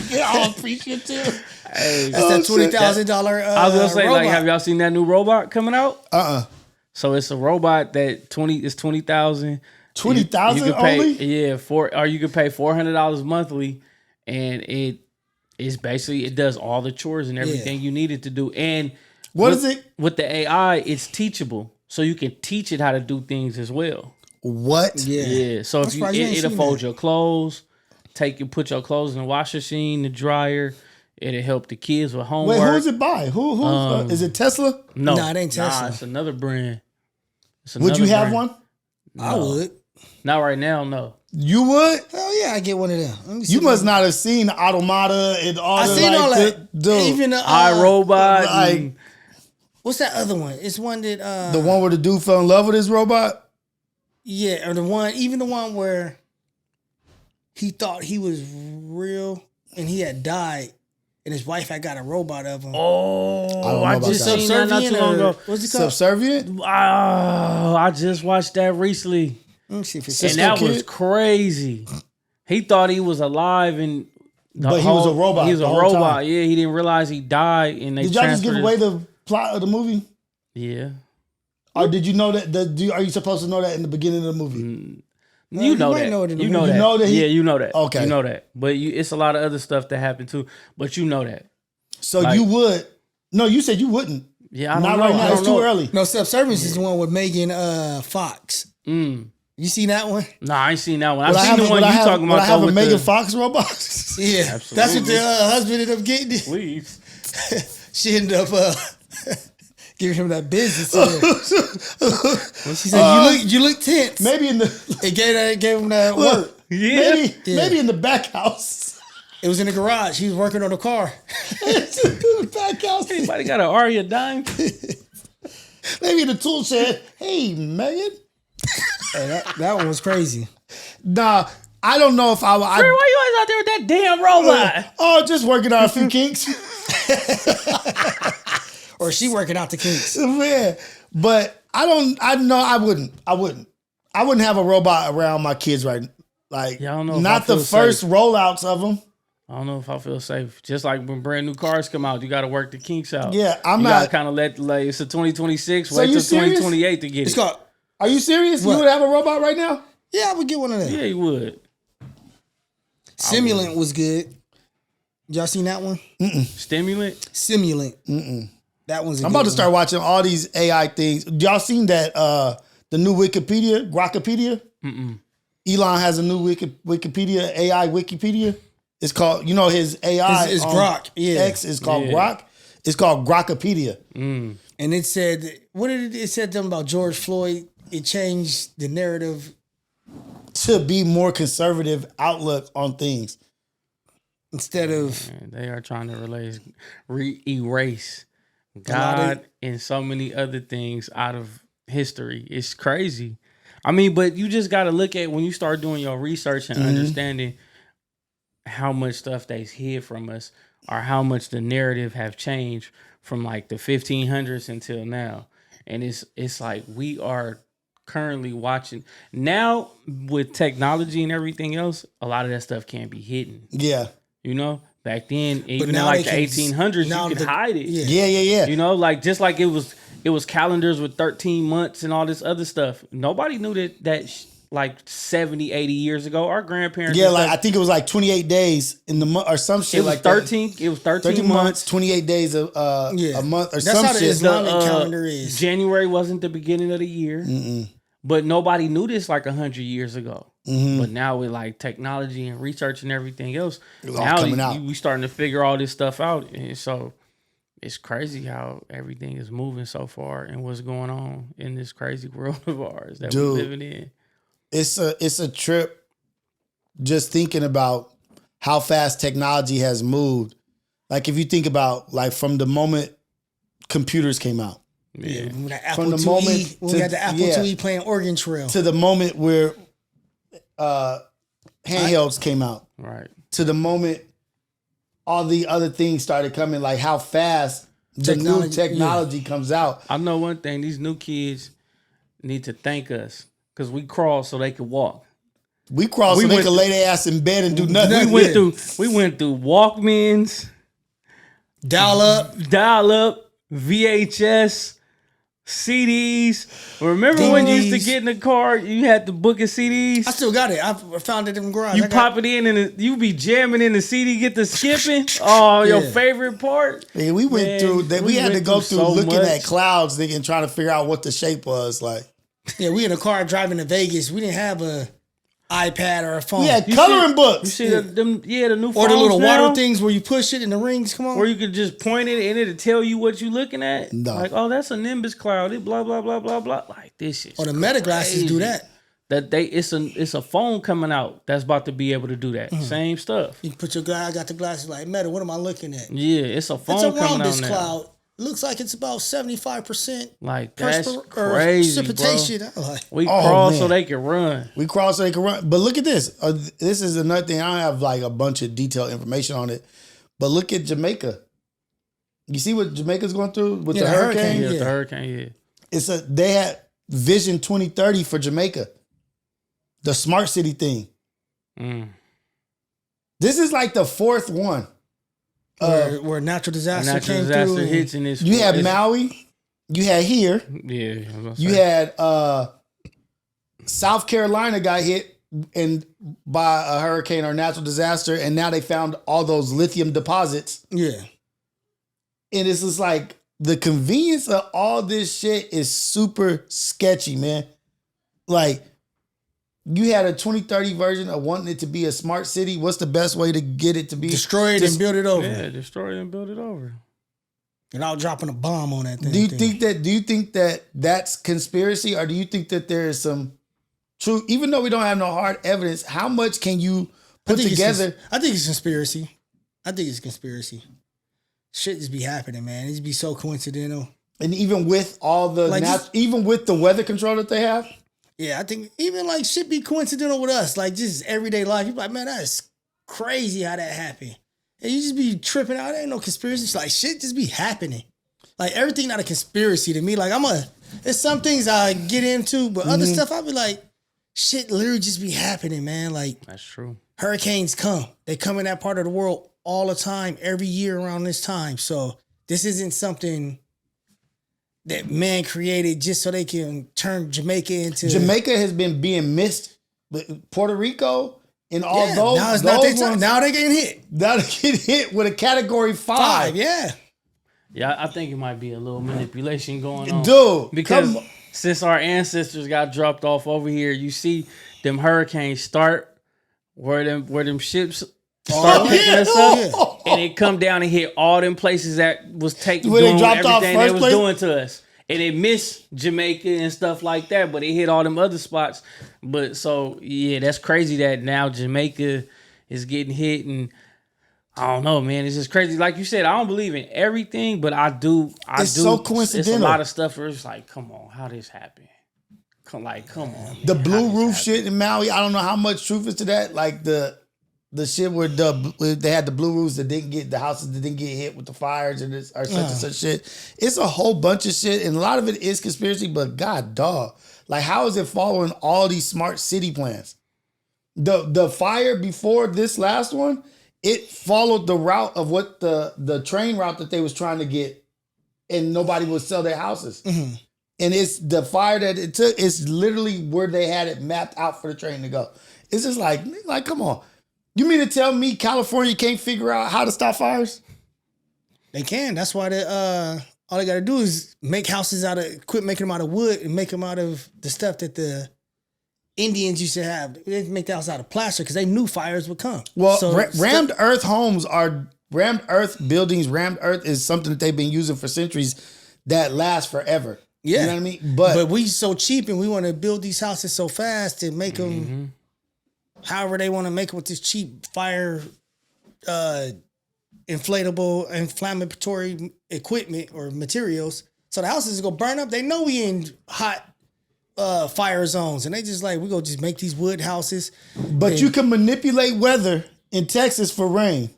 Yeah, I'll appreciate you. Hey, that's that $20,000 I was gonna say, robot. like, have y'all seen that new robot coming out? So it's a robot that is $20,000. $20,000 only? Yeah, or you could pay $400 monthly, and it is basically, it does all the chores and everything you need it to do. And what is it? With the AI, it's teachable, so you can teach it how to do things as well. What? Yeah. So if it'll fold your clothes, put your clothes in the washing machine, the dryer. It'll help the kids with homework. Wait, who's it by? Who is it Tesla? No, it ain't Tesla. Nah, it's another brand. Would you have one? No. I would. Not right now, no. You would? Hell yeah, I get one of them. You must not have seen Automata and all that. I seen all that. Even the iRobot. Like, what's that other one? It's one that the one where the dude fell in love with his robot? Yeah, or the one where he thought he was real and he had died and his wife had got a robot of him. Oh, I just seen that not too long ago. What's it called? Subservient? Oh, I just watched that recently. Let me see if it's And that was crazy. He thought he was alive, and but he was a robot. He was a robot. Time. Yeah, he didn't realize he died. And they did y'all just give away the plot of the movie? Yeah. Or did you know that? Are you supposed to know that in the beginning of the movie? You know that. You know that. Yeah, you know that. Okay, you know that. But it's a lot of other stuff that happened too. But you know that. So you would? No, you said you wouldn't. Yeah, I don't not know. right now. It's too early. No, Subservience is the one with Megan Fox. You seen that one? No, I ain't seen that one. I've seen the one you talking about. I have a Megan Fox robot. Yeah, absolutely. That's what the husband ended up getting. Please. She ended up giving him that business. She said, "You look tense." Maybe in the it gave him that work. Yeah. Maybe in the back house. It was in the garage. He was working on the car. In the back house. Anybody got an Aria dime? Maybe in the tool shed. Hey, Megan. Hey, that one was crazy. Nah, I don't know if I would. Why you always out that damn robot? Just working out a few kinks. Or she working out the kinks. Man, but I wouldn't have a robot around my kids right. Like, Yeah, I don't know if not I feel the first safe. rollouts of them. I don't know if I feel safe. Just like when brand new cars come out, you got to work the kinks out. Yeah, you not. gotta kind of let it's a 2026. So Wait you till serious? 2028 to get It's it. called. Are you serious? What? You would have a robot right now? Yeah, I would get one of them. Yeah, you would. Simulant was good. Y'all seen that one? Stimulant. Simulant. That one's. I'm about to start watching all these AI things. Y'all seen that the new Wikipedia, Grokpedia? Elon has a new Wikipedia, AI Wikipedia. It's called, his AI. It's on Grok. Yeah. X is called Grok. It's called Grokpedia. And it said, what did it said them about George Floyd? It changed the narrative To be more conservative outlook on things. instead of Man, they are trying to erase lot God and so many other things out of history. It's crazy. I mean, but you just got to look at when you start doing your research and understanding how much stuff they hid from us or how much the narrative have changed from like the 1500s until now. And it's like we are currently watching now with technology and everything else, a lot of that stuff can't be hidden. Yeah. Back then, even in now like they the can- 1800s, now you could the- hide it. yeah. Yeah. Like just like it was calendars with 13 months and all this other stuff. Nobody knew that like 70, 80 years ago. Our grandparents. Yeah, and like stuff, I think it was like 28 days in the month or some shit it was like 13. that. It was 13 13 months. months, 28 days a month or That's some how the shit. Islamic calendar is. January wasn't the beginning of the year. But nobody knew this like 100 years ago. But now with like technology and research and everything else, It's all now coming out. we starting to figure all this stuff out. And so it's crazy how everything is moving so far and what's going on in this crazy world of ours that Dude. we're living in. It's a trip just thinking about how fast technology has moved. Like if you think about like from the moment computers came out Yeah. When the From Apple the IIe, moment when to- we had the Apple yeah. IIe playing Oregon Trail. to the moment where handhelds came out, Right. to the moment all the other things started coming, like how fast the new Technology, technology comes out. I know one thing, these new kids need to thank us because we crawl so they can walk. We crossed We so they went- could lay their ass in bed and do nothing. We went through Walkmans, Dial up. dial up, VHS, CDs. Remember when you used to DVDs. get in the car, you had to book a CDs? I still got it. I found it in the garage. You I got- pop it in and you be jamming in the CD, get the skipping. Oh, your Yeah. favorite part. Yeah, we went Man, through that. We had to went go through so looking much. at clouds, nigga, and trying to figure out what the shape was. Like Yeah, we in a car driving to Vegas. We didn't have a iPad or a phone. we had You coloring see- books. You see the new or the phones little now, water things where you push it and the rings come on. where you could just point it and it'll tell you what you looking at. No. Like, oh, that's a Nimbus cloud. It blah blah blah blah blah. Like this is. Or the meta glasses do crazy. that. It's a phone coming out that's about to be able to do that. Same stuff. You put your glass. I got the glasses like meta. What am I looking at? Yeah, it's a phone It's a coming out rhombus now. cloud. Looks like it's about 75% Like that's precipitation. crazy, bro. I'm like, We Oh, crawl so man. they can run. We crossed so they could run. But look at this. This is another thing. I don't have like a bunch of detailed information on it. But look at Jamaica. You see what Jamaica's going through with Yeah, the the hurricane? hurricane. Yeah, Yeah. the hurricane. Yeah. They had Vision 2030 for Jamaica. The smart city thing. Mm. This is like the fourth one. where natural disaster Natural came disaster through. hits in this. You had Maui. You had here. Yeah. I was gonna You say. had South Carolina got hit by a hurricane or natural disaster, and now they found all those lithium deposits. Yeah. And it's just like the convenience of all this shit is super sketchy, man. Like you had a 2030 version of wanting it to be a smart city. What's the best way to get it to be? Destroy it and build it over. Yeah, destroy it and build it over. Without dropping a bomb on that thing. Do you think that that's conspiracy, or do you think that there is some truth? Even though we don't have no hard evidence, how much can you put together? I think it's conspiracy. Shit just be happening, man. It just be so coincidental. And even with all the Like even with the weather control that they have, Yeah, I think even like shit be coincidental with us. Like just everyday life. You be like, man, crazy how that happened. And you just be tripping out. There ain't no conspiracy. It's like shit just be happening. Like everything not a conspiracy to me. Like there's some things I get into, but other stuff I be like, shit literally just be happening, man. Like That's true. Hurricanes come. They come in that part of the world all the time, every year around this time. So this isn't something that man created just so they can turn Jamaica into... Jamaica has been being missed. But Puerto Rico and all those... Now it's not their time. Now they're getting hit. Now they get hit with a category 5. Yeah. Yeah, I think it might be a little manipulation going on. Dude. Because since our ancestors got dropped off over here, you see them hurricanes start where them ships start picking us up, and it come down and hit all them places that was doing everything they was doing to us. And it missed Jamaica and stuff like that, but it hit all them other spots. But so yeah, that's crazy that now Jamaica is getting hit, and I don't know, man. It's just crazy. Like you said, I don't believe in everything, but I do. It's so coincidental. It's a lot of stuff where it's like, come on, how this happen? Come on. Man, the blue roof shit in Maui, I don't know how much truth is to that. Like the shit where they had the blue roofs that didn't get, the houses that didn't get hit with the fires or such and such shit. It's a whole bunch of shit, and a lot of it is conspiracy, but god dog. Like, how is it following all these smart city plans? The fire before this last one, it followed the route of what the train route that they was trying to get, and nobody would sell their houses. Mm-hmm. And it's the fire that it took, it's literally where they had it mapped out for the train to go. It's just like come on. You mean to tell me California can't figure out how to stop fires? They can. That's why all they got to do is make houses quit making them out of wood and make them out of the stuff that the Indians used to have. They didn't make the house out of plaster because they knew fires would come. Well, rammed earth homes are rammed earth buildings. Rammed earth is something that they've been using for centuries that lasts forever. Yeah. You know what I mean? But we so cheap and we want to build these houses so fast and make them however they want to make it with this cheap fire inflammatory equipment or materials. So the houses is going to burn up. They know we in hot fire zones, and they just like, we go just make these wood houses. But you can manipulate weather in Texas for rain.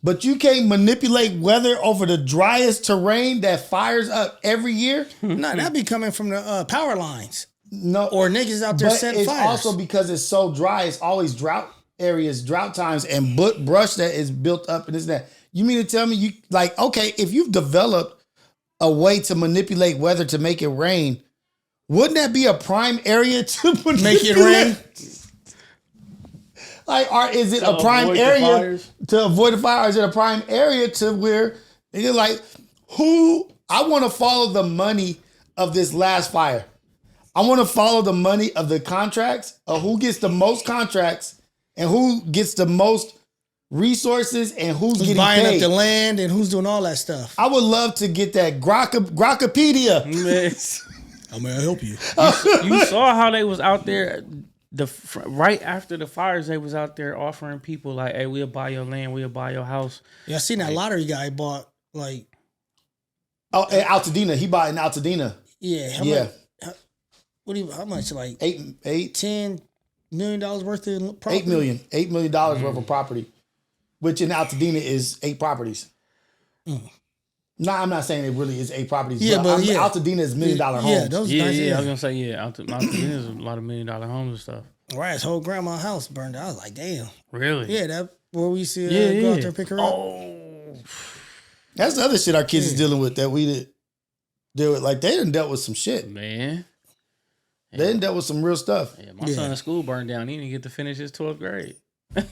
But you can't manipulate weather over the driest terrain that fires up every year. No, that be coming from the power lines. No, or niggas out there setting fires. It's also because it's so dry. It's always drought areas, drought times, and brush that is built up and this and that. You mean to tell me okay, if you've developed a way to manipulate weather to make it rain, wouldn't that be a prime area to make it rain? Is it a prime area to avoid the fire? Or is it a prime area to where you're like, I want to follow the money of this last fire. I want to follow the money of the contracts of who gets the most contracts and who gets the most resources and who's getting buying paid. up the land and who's doing all that stuff. I would love to get that Grokkapedia. I mean, I help you. You saw how they was out there. Right after the fires, they was out there offering people like, "Hey, we'll buy your land, we'll buy your house." Yeah, I seen that lottery guy bought in Altadena. He bought in Altadena. Yeah. How much? Like $10 million worth of property? $8 million worth of property, which in Altadena is 8 properties. No, I'm not saying it really is 8 properties. Yeah, but Altadena is $1 million homes. Yeah, those nice. I was gonna say Altadena is a lot of $1 million homes and stuff. Right, his whole grandma's house burned out. I was like, damn. Really? Yeah, that where we see go out there and pick her up. Oh, that's the other shit our kids is dealing with that we did deal with. Like they done dealt with some shit, man. They done dealt with some real stuff. Yeah, my son's school burned down. He didn't get to finish his 12th grade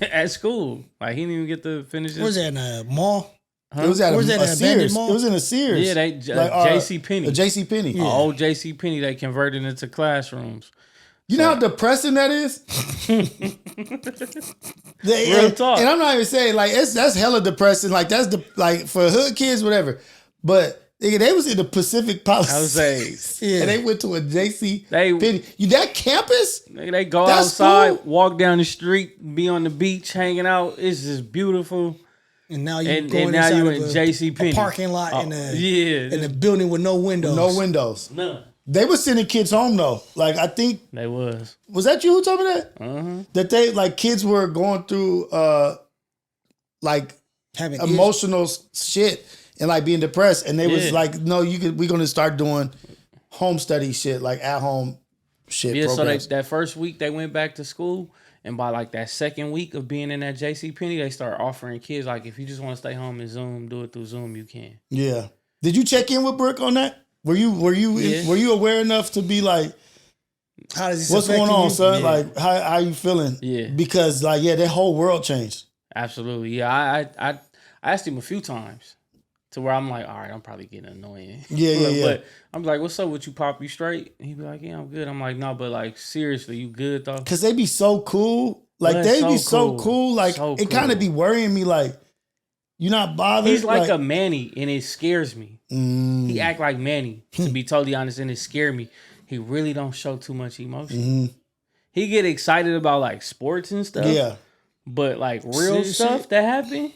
at school. Like he didn't even get to finish. Where's that in a mall? Huh? It was at a Sears. Mall? It was in a Sears. Yeah, JCPenney. A JCPenney. Yeah. Old JCPenney they converted into classrooms. You know how depressing that is? Real talk. And I'm not even saying that's hella depressing. Like that's for hood kids, whatever. But they was in the Pacific Palisades. And they went to a JCPenney. That campus? They go outside, walk down the street, be on the beach, hanging out. It's just beautiful. And now you're going inside you in JCPenney. A parking lot in a building with no windows. No windows. None. They were sending kids home though. Like I think they was. Was that you who told me that? that they like kids were going through like Having emotional shit and like being depressed, and they was like, no, we're gonna start doing home study shit, like at home shit. Yeah, programs. so that first week they went back to school, and by like that second week of being in that JCPenney, they start offering kids like, if you just want to stay home and Zoom, do it through Zoom, you can. Yeah. Did you check in with Brooke on that? Were you aware enough to be like, how does this what's going on, son? Yeah. Like, how you feeling? Yeah. Because like, yeah, their whole world changed. Absolutely. Yeah, I asked him a few times to where I'm like, all right, I'm probably getting annoying. Yeah. But I'm like, what's up with you, Pop? You straight? And he'd be like, yeah, I'm good. I'm like, no, but like, seriously, you good though? Cause they be so cool. Like Yeah, they so be so cool. cool. Like So it kind cool. of be worrying me. Like you're not bothered. He's like a Manny, and it scares me. Mm. He act like Manny, to be totally honest, and it scared me. He really don't show too much emotion. Mm-hmm. He get excited about like sports and stuff. Yeah. But like real Serious stuff shit? that happen,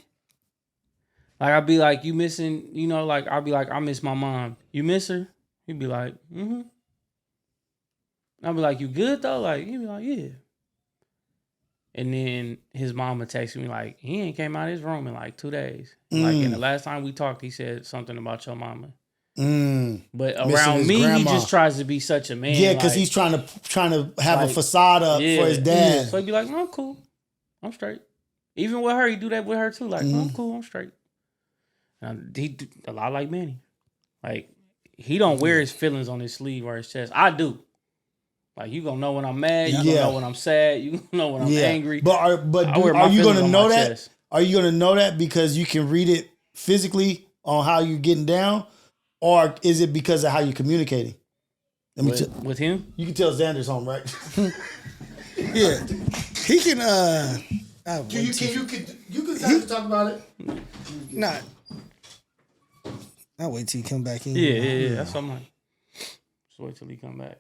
like I'd be like, you missing, like I'd be like, I miss my mom. You miss her? He'd be like, mm-hmm. I'd be like, you good though? Like, he'd be like, yeah. And then his mama texted me like, he ain't came out of his room in like 2 days. Like, and the last time we talked, he said something about your mama. But Missing around his me, grandma. he just tries to be such a man. Yeah, because like, he's trying to have a like, facade up yeah, for his dad. So he'd be like, no, I'm cool. I'm straight. Even with her, he do that with her too. Like, no, I'm cool. I'm straight. He do a lot like Manny. Like, he don't wear his feelings on his sleeve or his chest. I do. Like, you gonna know when I'm mad. You gonna know when I'm sad. You gonna know when I'm angry. But I wear my are you feelings gonna on know my that? chest. Are you gonna know that because you can read it physically on how you're getting down, or is it because of how you're communicating? With him? You can tell Xander's home, right? Yeah, he can. You can talk about it. Not. I'll wait till you come back in. Yeah. That's what I'm like. Just wait till he come back.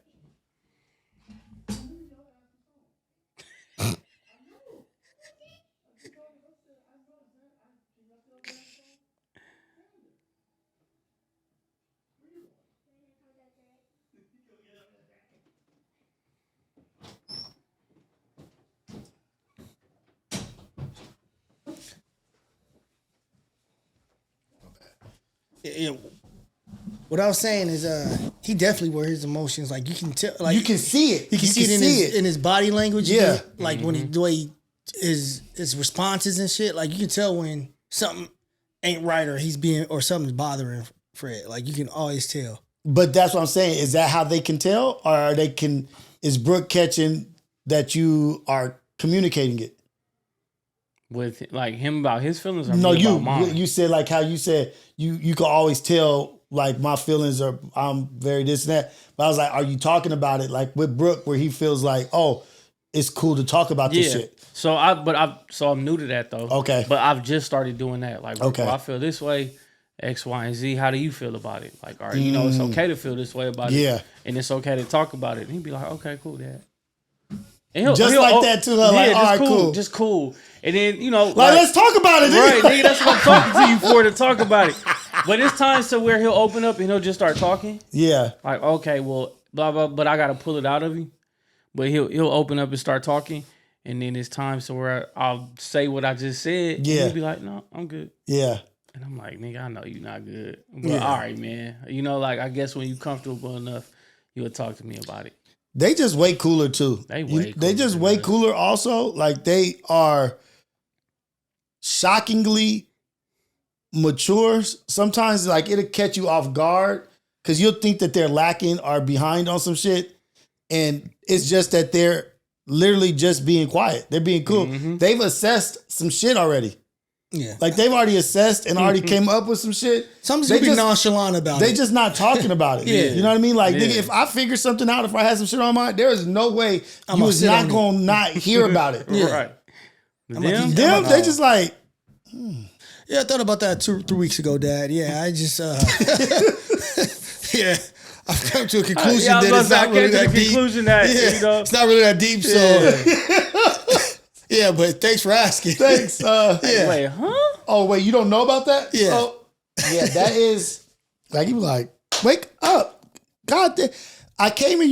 Yeah. What I was saying is, he definitely wear his emotions. Like you can tell, like You can see it. you can see it in his body language. Yeah. Like when the way his responses and shit. Like you can tell when something ain't right or something's bothering Fred. Like you can always tell. But that's what I'm saying. Is that how they can tell, or is Brooke catching that you are communicating it? With like him about his feelings or No, me about mine? you said like how you said you can always tell like my feelings are I'm very this and that. But I was like, are you talking about it like with Brooke where he feels like, oh, it's cool to talk about this shit? So I'm new to that though. Okay. But I've just started doing that. Like, Okay. well, I feel this way, X, Y, and Z. How do you feel about it? Like, all right, it's okay to feel this way about it. Yeah. And it's okay to talk about it. And he'd be like, okay, cool, Dad. And Just like that to her, like, all right, cool. Just cool. And then, Like, let's talk about it. right, nigga, that's what I'm talking to you for, to talk about it. But it's times to where he'll open up and he'll just start talking. Yeah. Like, okay, well, blah, blah, but I got to pull it out of him. But he'll open up and start talking. And then it's times to where I'll say what I just said. Yeah. And he'll be like, no, I'm good. Yeah. And I'm like, nigga, I know you're not good. But all right, man. Like, I guess when you're comfortable enough, you'll talk to me about it. They just way cooler too. They just way cooler also. Like they are shockingly mature. Sometimes like it'll catch you off guard because you'll think that they're lacking or behind on some shit. And it's just that they're literally just being quiet. They're being cool. Mm-hmm. They've assessed some shit already. Yeah. Like they've already assessed and already came up with some shit. Sometimes They they be just- nonchalant about They it. just not talking about it. Yeah. You know what I mean? Like, Yeah. nigga, if I figure something out, if I had some shit on my mind, there is no way I'm you gonna was sit not on it. gonna not hear about it. Yeah. Right. I'm Them? like, Them, they just like, Yeah, I thought about that 3 weeks ago, Dad. Yeah, I just yeah, I've come to a conclusion I was that about it's to say, I not really came to the that deep. conclusion that, Yeah, it's not really that deep. So yeah, but thanks for asking. thanks. Yeah. Wait, huh? Oh, wait, you don't know about that? Yeah. Oh, yeah, that is, like, you be like, wake up. God damn. I came in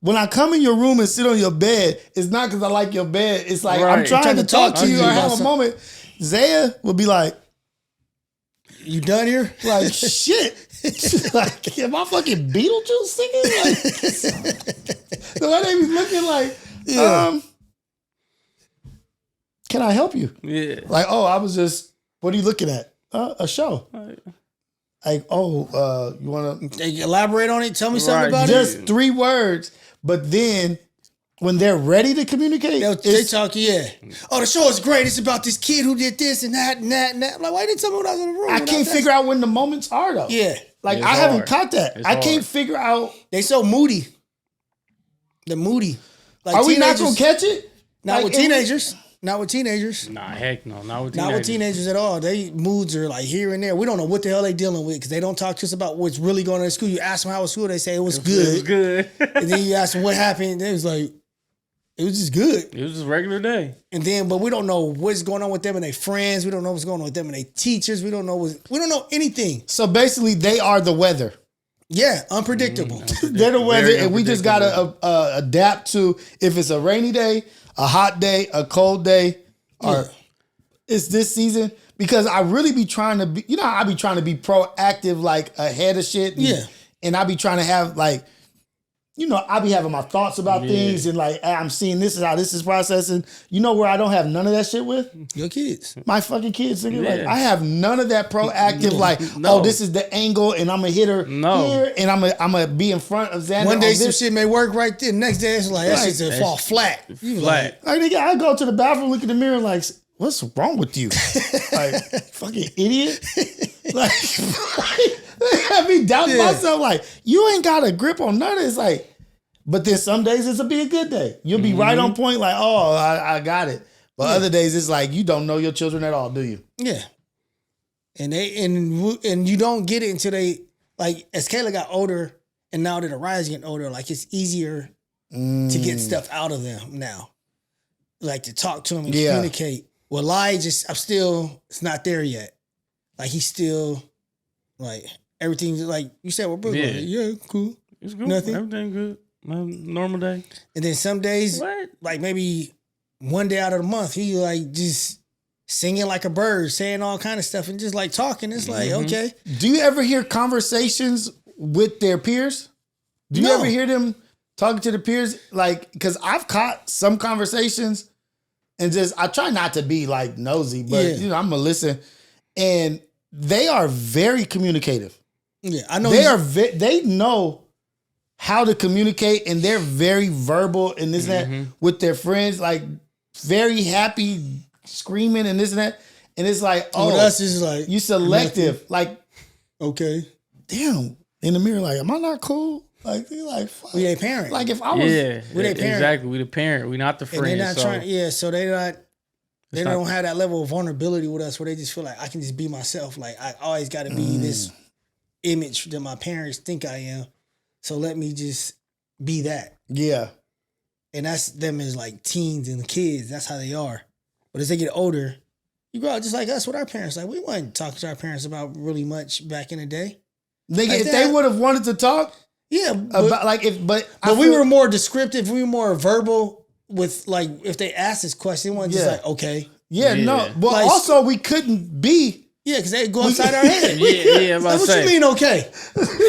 when I come in your room and sit on your bed, it's not because I like your bed. It's like I'm Right. trying to talk to you or have a Awesome. moment. Zaya will be like, You done here? like shit. Like, am I fucking Beetlejuice singing? Like, the way they be looking like, can I help you? Yeah. Like, oh, I was just, what are you looking at? A show. Like, oh, you want to They elaborate on it. Tell me something Right. about just it. 3 words, but then when they're ready to communicate, They it's- talk, Oh, the show is great. It's about this kid who did this and that and that and that. I'm like, why didn't tell me when I was in the room? I can't figure out when the moments are though. Yeah, Like It's I haven't hard. caught that. It's I can't hard. figure out. they so moody. They're moody. Like Are we not teenagers- gonna catch it? Not Like, with teenagers. Not with teenagers. Nah, heck no. Not with Not teenagers. with teenagers at all. They moods are like here and there. We don't know what the hell they dealing with because they don't talk to us about what's really going on in school. You ask them how was school, they say it was It was good. good. And then you ask them what happened, they was like, it was just good. It was just a regular day. And then, but we don't know what's going on with them and their friends. We don't know what's going on with them and their teachers. We don't know anything. So basically, they are the weather. Yeah, unpredictable. They're the weather, Very and we just unpredictable. gotta adapt to if it's a rainy day, a hot day, a cold day, or Yeah. it's this season. Because I really be trying to be, I be trying to be proactive, like ahead of shit. Yeah. And I be trying to have like, I be having my thoughts about Yeah. things and like I'm seeing this is how this is processing. You know where I don't have none of that shit with? Your kids. My fucking kids. Nigga. Like Yeah. I have none of that proactive. Like, No. oh, this is the angle, and I'm gonna hit her here, and I'm gonna be in front of Xander. One day on some this. shit may work right there. Next day it's like, that Right. shit's gonna fall flat. You Flat. Like, nigga, I go to the bathroom, look in the mirror, like, what's wrong with you? Like, fucking idiot. Like, they have me doubting Yeah. myself. Like, you ain't got a grip on none of this. Like, but then some days it'll be a good day. You'll be right on point. Like, oh, I got it. But other days it's like you don't know your children at all, do you? Yeah. And you don't get it until they, like, as Kayla got older and now that Ari's getting older, like, it's easier to get stuff out of them now. Like, to talk to them and Yeah. communicate. Well, it's not there yet. Like, he's still, like, everything's, like, you said, well, Brooke, Yeah. like, yeah, cool. It's good. Nothing. Everything good. Normal day. And then some days, What? like, maybe one day out of the month, he, like, just singing like a bird, saying all kind of stuff and just, like, talking. It's like, okay. Do you ever hear conversations with their peers? Do you No. ever hear them talking to the peers? Like, because I've caught some conversations and I try not to be like nosy, but Yeah. I'm gonna listen. And they are very communicative. Yeah, I know. They know how to communicate, and they're very verbal and this and that with their friends, like very happy, screaming and this and that. And it's like, oh, with us is like, you selective. Like, okay. damn, in the mirror, like, am I not cool? Like, they're like, fuck. We ain't parent. Like, if I was, Yeah. we their parent. Exactly. We the parent. We not the and friend. they're not so trying. So they not- don't have that level of vulnerability with us where they just feel like I can just be myself. Like I always got to be this image that my parents think I am. So let me just be that. yeah, And that's them as like teens and kids. That's how they are. But as they get older, you grow up just like us with our parents. Like we wasn't talking to our parents about really much back in the day. nigga, Like if that. they would have wanted to talk Yeah, about, like, but we were more descriptive. We were more verbal with like if they asked this question, it wasn't just Yeah. like okay, yeah, no, Yeah. but Like- also we couldn't be. yeah, because they go upside our head. Yeah, I'm about Like, to what say. you mean okay?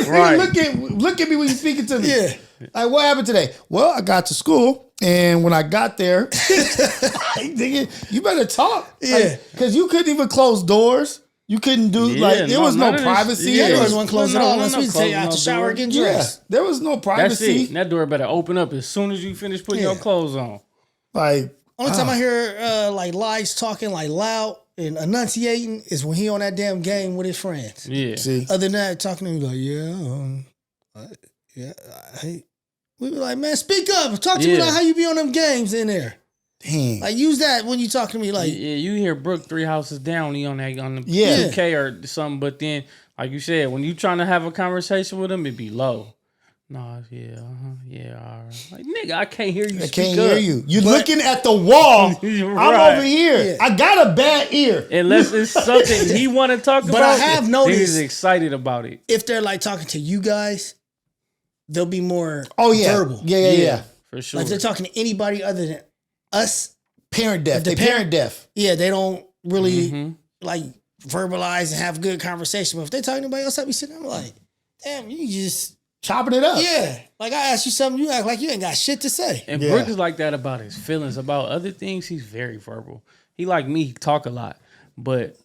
Right. Look at me when you're speaking to me. Yeah. Like, what happened today? Well, I got to school, and when I got there, nigga, you better talk. Yeah. Because you couldn't even close doors. You couldn't do, Yeah, like, there was no none of this- privacy. yeah, There There was was, one closed at No, all. no, Unless no we take out closing the no shower, door. getting yeah, dressed. there was no That's privacy. it. That door better open up as soon as you finish putting your Yeah. clothes on. Like, Only time I hear like Lies talking like loud and enunciating is when he on that damn game with his friends. Yeah. see, Other than that, talking to me like, we be like, man, speak up. Talk to me Yeah. like how you be on them games in there. dang. Like use that when you talk to me like, Yeah, you hear Brooke 3 houses down, he on the Yeah. 2K or something, but then, like you said, when you trying to have a conversation with him, it be low. No, yeah, all right. Like, nigga, I can't hear you I speak can't up. hear you. You're looking at the wall. I'm Right. over here. Yeah. I got a bad ear. Unless it's something he want to talk But about. I have then noticed- he's excited about it. if they're like talking to you guys, they'll be more verbal. Yeah. For sure. Like if they're talking to anybody other than us. Parent deaf. They parent deaf. Yeah, they don't really like verbalize and have good conversation. But if they talking to anybody else, I be sitting there, I'm like, damn, you just chopping it up. Yeah. Like I ask you something, you act like you ain't got shit to say. And Brooke is like that about his feelings. About other things, he's very verbal. He like me, he talk a lot. But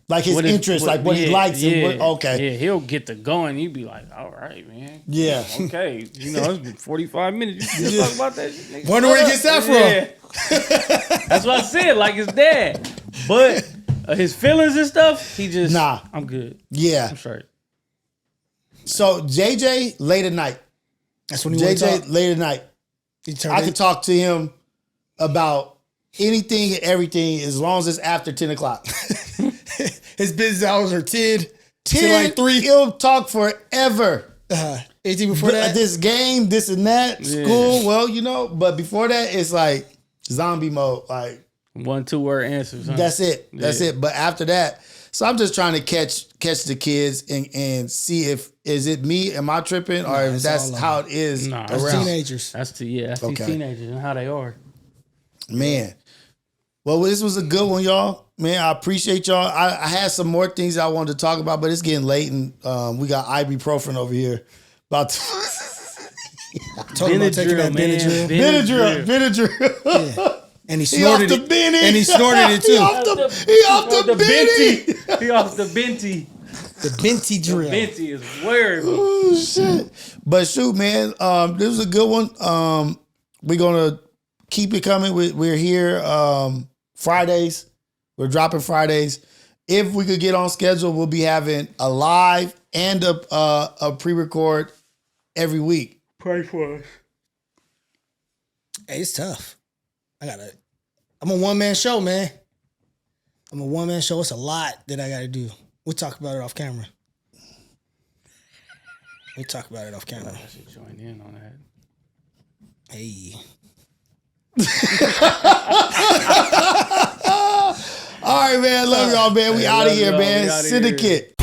like his interests, like what he likes. And Yeah, he'll get to going. You be like, all right, man. Yeah. Okay. You know, it's been 45 minutes. You still talk about that shit. Wonder where he gets that from. Yeah. That's what I said, like his dad. But his feelings and stuff, he just, I'm good. Yeah. I'm straight. So JJ, late at night. That's when he wants to talk. Late at night. I can talk to him about anything and everything as long as it's after 10 o'clock. His business hours are 10 to like 3. He'll talk forever. Anything before that? This game, this and that, school, well, you know, but before that, it's like zombie mode. Like 1-2 word answers. Huh? That's it. That's it. But after that, so I'm just trying to catch the kids and see if is it me, am I tripping, or if that's how it is around. Teenagers. That's these teenagers and how they are. Man. Well, this was a good one, y'all. Man, I appreciate y'all. I had some more things I wanted to talk about, but it's getting late, and we got ibuprofen over here. About to talking about taking that Benadryl. Yeah. And he snorted it. And he snorted it too. He off the Benty. He off the Benty. The Benty drill. The Benty is weird. Oh shit! But shoot, man, this was a good one. We're gonna keep it coming. We're here Fridays. We're dropping Fridays. If we could get on schedule, we'll be having a live and a pre-record every week. Pray for us. Hey, it's tough. I'm a one-man show, man. I'm a one-man show. It's a lot that I got to do. We'll talk about it off camera. I should join in on that. Hey. All right, man. Love y'all, man. We out of here, man. Syndicate.